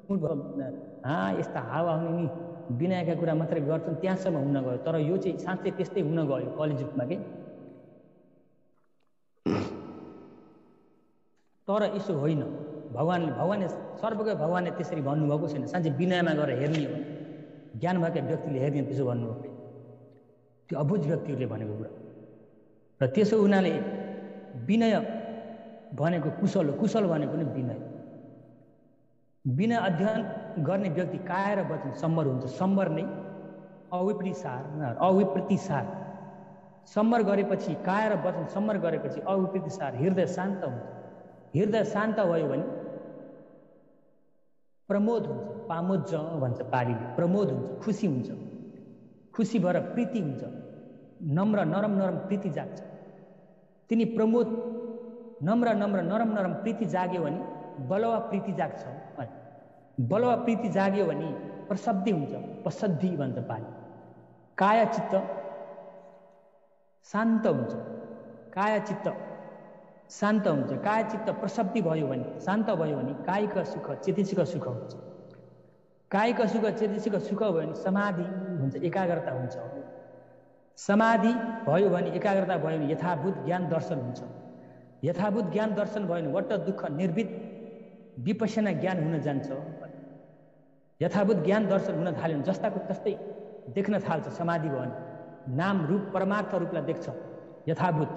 यस्ता हावा हुने नि विनयका कुरा मात्रै गर्छन्, त्यहाँसम्म हुन गयो। तर यो चाहिँ साँच्चै त्यस्तै हुन गयो कलिजुगमा के। तर यसो होइन। भगवान्ले सर्वज्ञ भगवान्ले त्यसरी भन्नुभएको छैन। साँच्चै विनयमा गएर हेर्ने हो, ज्ञान भएका व्यक्तिले हेर्ने त्यसो भन्नुभएको। त्यो अबुझ व्यक्तिहरूले भनेको कुरा। र त्यसो हुनाले विनय भनेको कुशल हो, कुशल भनेको नि विनय। विनय अध्ययन गर्ने व्यक्ति काया र वचन सम्बर हुन्छ। सम्बर नै अविप्रतिसार। सम्बर गरेपछि काया र वचन सम्बर गरेपछि अविप्रतिसार, हृदय शान्त हुन्छ। हृदय शान्त भयो भने प्रमोद हुन्छ। पामोज भन्छ पालीले। प्रमोद हुन्छ, खुसी हुन्छ। खुसी भएर प्रीति हुन्छ। नरम प्रीति जाग्छ। तिनी प्रमोद नरम प्रीति जाग्यो भने बलवा प्रीति जाग्छ। बलवा प्रीति जाग्यो भने प्रसद्धि हुन्छ। प्रसद्धि भन्छ पाली। काया चित्त शान्त हुन्छ। काया चित्त प्रसद्धि भयो भने, शान्त भयो भने कायिक सुख चेतसिक सुख हुन्छ। कायिक सुख चेतसिक सुख भयो भने समाधि हुन्छ, एकाग्रता हुन्छ। समाधि भयो भने, एकाग्रता भयो भने यथाभूत ज्ञान दर्शन हुन्छ। यथाभूत ज्ञान दर्शन भयो भने वट दुःख निर्वित विपश्यना ज्ञान हुन जान्छ। यथाभूत ज्ञान दर्शन हुन थाल्यो भने जस्ताको तस्तै देख्न थाल्छ। समाधि भयो भने नाम रूप परमार्थ रूपलाई देख्छ। यथाभूत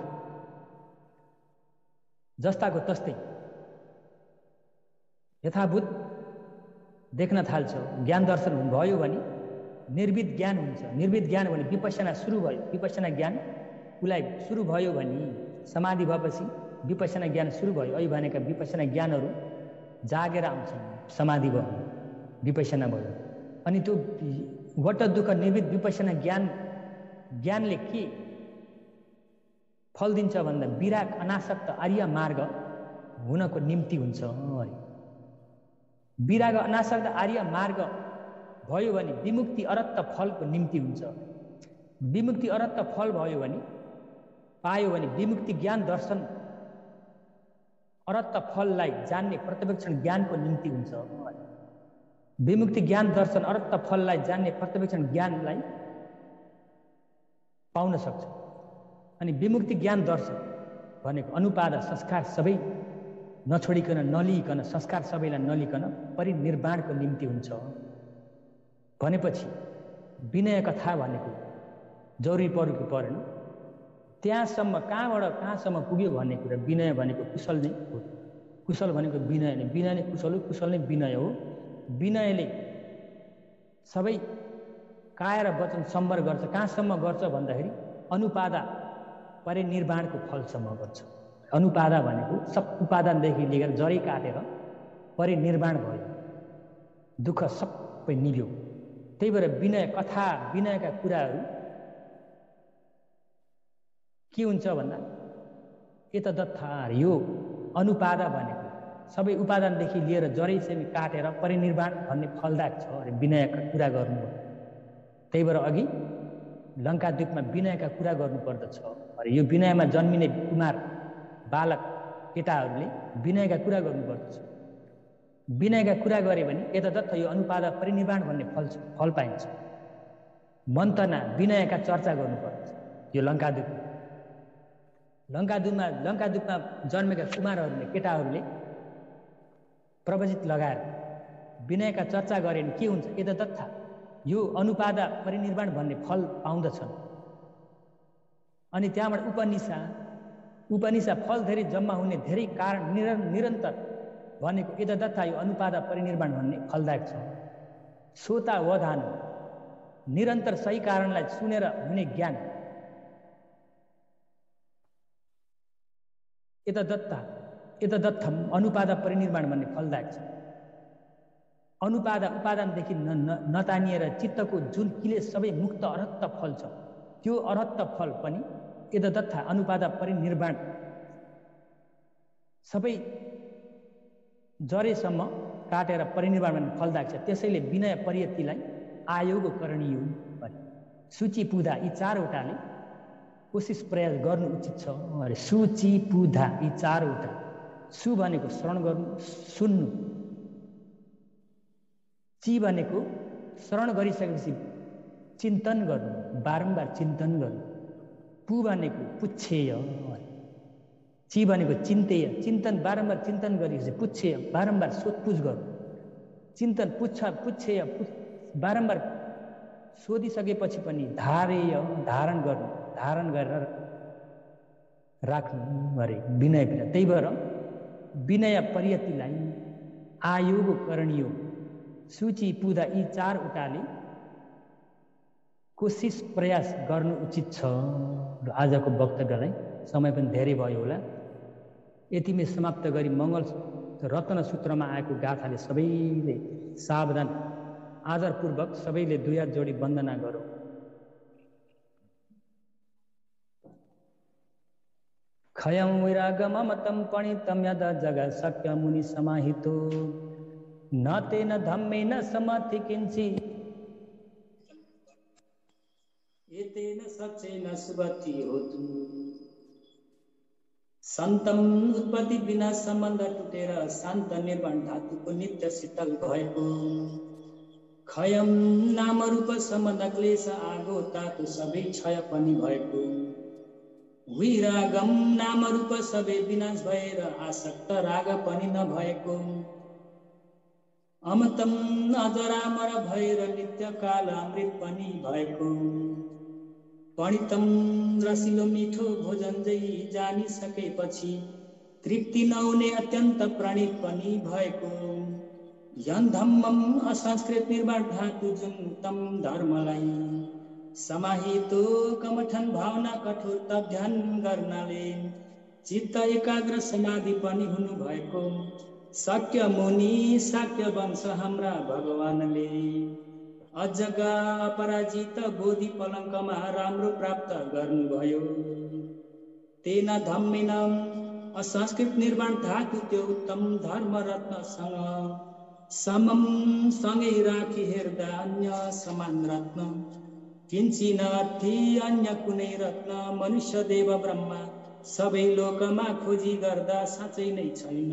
जस्ताको तस्तै यथाभूत देख्न थाल्छ। ज्ञान दर्शन भयो भने निर्वित ज्ञान हुन्छ। निर्वित ज्ञान भने विपश्यना सुरु भयो। विपश्यना ज्ञान उसलाई सुरु भयो भने समाधि भएपछि विपश्यना ज्ञान सुरु भयो। अहिले भनेका विपश्यना ज्ञानहरू जागेर आउँछन्। समाधि भयो, विपश्यना भयो। अनि त्यो वट दुःख निर्वित विपश्यना ज्ञानले के फल दिन्छ भन्दा विराग अनासक्त आर्य मार्ग हुनको निम्ति हुन्छ। विराग अनासक्त आर्य मार्ग भयो भने विमुक्ति अरत्त फलको निम्ति हुन्छ। विमुक्ति अरत्त फल भयो भने पायो भने विमुक्ति ज्ञान दर्शन अरत्त फललाई जान्ने प्रत्यवेक्षण ज्ञानको निम्ति हुन्छ। विमुक्ति ज्ञान दर्शन अरत्त फललाई जान्ने प्रत्यवेक्षण ज्ञानलाई पाउन सक्छ। अनि विमुक्ति ज्ञान दर्शन भनेको अनुपादा संस्कार सबै नछोडिकन नलिकन, संस्कार सबैलाई नलिकन परिनिर्वाणको निम्ति हुन्छ भनेपछि विनय कथा भनेको जरुरी पर्यो कि परेन, त्यहाँसम्म कहाँबाट कहाँसम्म पुग्यो भन्ने कुरा विनय भनेको कुशल नै हो। कुशल भनेको विनय नै, विनय नै कुशल हो, कुशल नै विनय हो। विनयले सबै काया र वचन सम्बर गर्छ। कहाँसम्म गर्छ भन्दाखेरि अनुपादा परिनिर्वाणको फलसम्म गर्छ। अनुपादा भनेको सब उपादानदेखि लिएर जरै काटेर परिनिर्वाण भयो, दुःख सबै निभ्यो। त्यही भएर विनय कथा, विनयका कुराहरू के हुन्छ भन्दा एतदर्थार, यो अनुपादा भनेको सबै उपादानदेखि लिएर जरैसम्म काटेर परिनिर्वाण भन्ने फलदायक छ अरे विनयका कुरा गर्नु। त्यही भएर अघि लङ्काद्वीपमा विनयका कुरा गर्नुपर्दछ अरे यो विनयमा जन्मिने कुमार बालक केटाहरूले विनयका कुरा गर्नुपर्दछ। विनयका कुरा गरे भने एतदर्थ यो अनुपादा परिनिर्वाण भन्ने फल पाइन्छ। मन्तना विनयका चर्चा गर्नुपर्दछ। यो लङ्काद्वीपमा जन्मेका कुमारहरूले, केटाहरूले प्रवचित लगाएर विनयका चर्चा गरे भने के हुन्छ, एतदर्थ यो अनुपादा परिनिर्वाण भन्ने फल पाउँदछन्। अनि त्यहाँबाट उपनिषा फल धेरै जम्मा हुने धेरै कारण निरन्तर भनेको एतदर्थ यो अनुपादा परिनिर्वाण भन्ने फलदायक छ। श्रोतावधान निरन्तर सही कारणलाई सुनेर हुने ज्ञान एतदर्थम अनुपादा परिनिर्वाण भन्ने फलदायक छ। अनुपादा उपादानदेखि नतानिएर चित्तको जुन किले सबै मुक्त अरहत्त फल छ, त्यो अरहत्त फल पनि एतदर्थ अनुपादा परिनिर्वाण सबै जरेसम्म काटेर परिनिर्वाण भन्ने फलदायक छ। त्यसैले विनय परियतिलाई आयोग करणीय भने सूची पुधा यी चारवटाले कोसिस प्रयास गर्नु उचित छ अरे। सूची पुधा यी चारवटा, सु भनेको श्रवण गर्नु, सुन्नु, ची भनेको श्रवण गरिसकेपछि चिन्तन गर्नु, बारम्बार चिन्तन गर्नु, पु भनेको पुच्छेय, ची भनेको चिन्तेय, चिन्तन बारम्बार चिन्तन गरिसकेपछि पुच्छेय बारम्बार सोधपुछ गर्नु, चिन्तन पुच्छेय बारम्बार सोधिसकेपछि पनि धारेय धारण गर्नु, धारण गरेर राख्नु अरे विनय क्रिया। त्यही भएर विनय परियतिलाई आयोग करणीय सूची पुधा यी चारवटाले कोसिस प्रयास गर्नु उचित छ। र आजको वक्तव्यलाई समय पनि धेरै भयो होला, यतिमै समाप्त गरी मङ्गल रत्न सूत्रमा आएको गाथाले सबैले सावधान आदरपूर्वक सबैले दुई हात जोडी वन्दना गरौँ। खयं वैरागममतं पणितं यदा जगत् शक्य मुनि समाहितो न तेन धम्मेन समर्थि किंचि एतेन सचेन सुबति होतु। सन्तम उत्पत्ति बिना सम्बन्ध टुटेर शान्त निर्वाण धातुको नित्य शीतल भएको खयम नाम रूप सम्बन्ध क्लेश आगो तातो सबै क्षय पनि भएको विरागम नाम रूप सबै विनाश भएर आसक्त राग पनि नभएको अमतम अजरामर भएर नित्य काल अमृत पनि भएको पणितम रसिलो मिठो भोजन जै जानिसकेपछि तृप्ति नहुने अत्यन्त प्रणित पनि भएको यन्धम्मम असंस्कृत निर्वाण धातु जुन तम धर्मलाई समाहितो कमठन भावना कठोर तप ध्यान गर्नाले चित्त एकाग्र समाधि पनि हुनु भएको शक्य मुनि शाक्य वंश हाम्रा भगवानले अजगा अपराजित बोधि पलङ्कमा राम्रो प्राप्त गर्नुभयो तेना धम्मेन असंस्कृत निर्वाण धातु त्यो उत्तम धर्म रत्नसँग समम सँगै राखी हेर्दा अन्य समान रत्न किञ्चिन अर्थी अन्य कुनै रत्न मनुष्य देव ब्रह्मा सबै लोकमा खोजी गर्दा साँच्चै नै छैन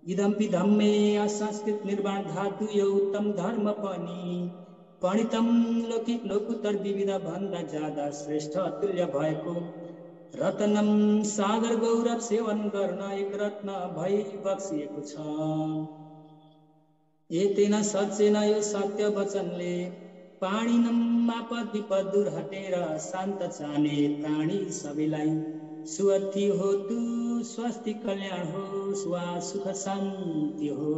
इदम्पि धम्मे असंस्कृत निर्वाण धातु यो उत्तम धर्म पनि पणितम लौकिक लोकोत्तर विविध भन्दा ज्यादा श्रेष्ठ अतुल्य भएको रत्नम सागर गौरव सेवन गर्न एक रत्न भई बक्सिएको छ एतेन सच्चेन यो सत्य वचनले पाणिनम आपद विपद दूर हटेर शान्त चाहने प्राणी सबैलाई सुअति हो तु स्वस्ति कल्याण हो स्वा सुख शान्ति हो।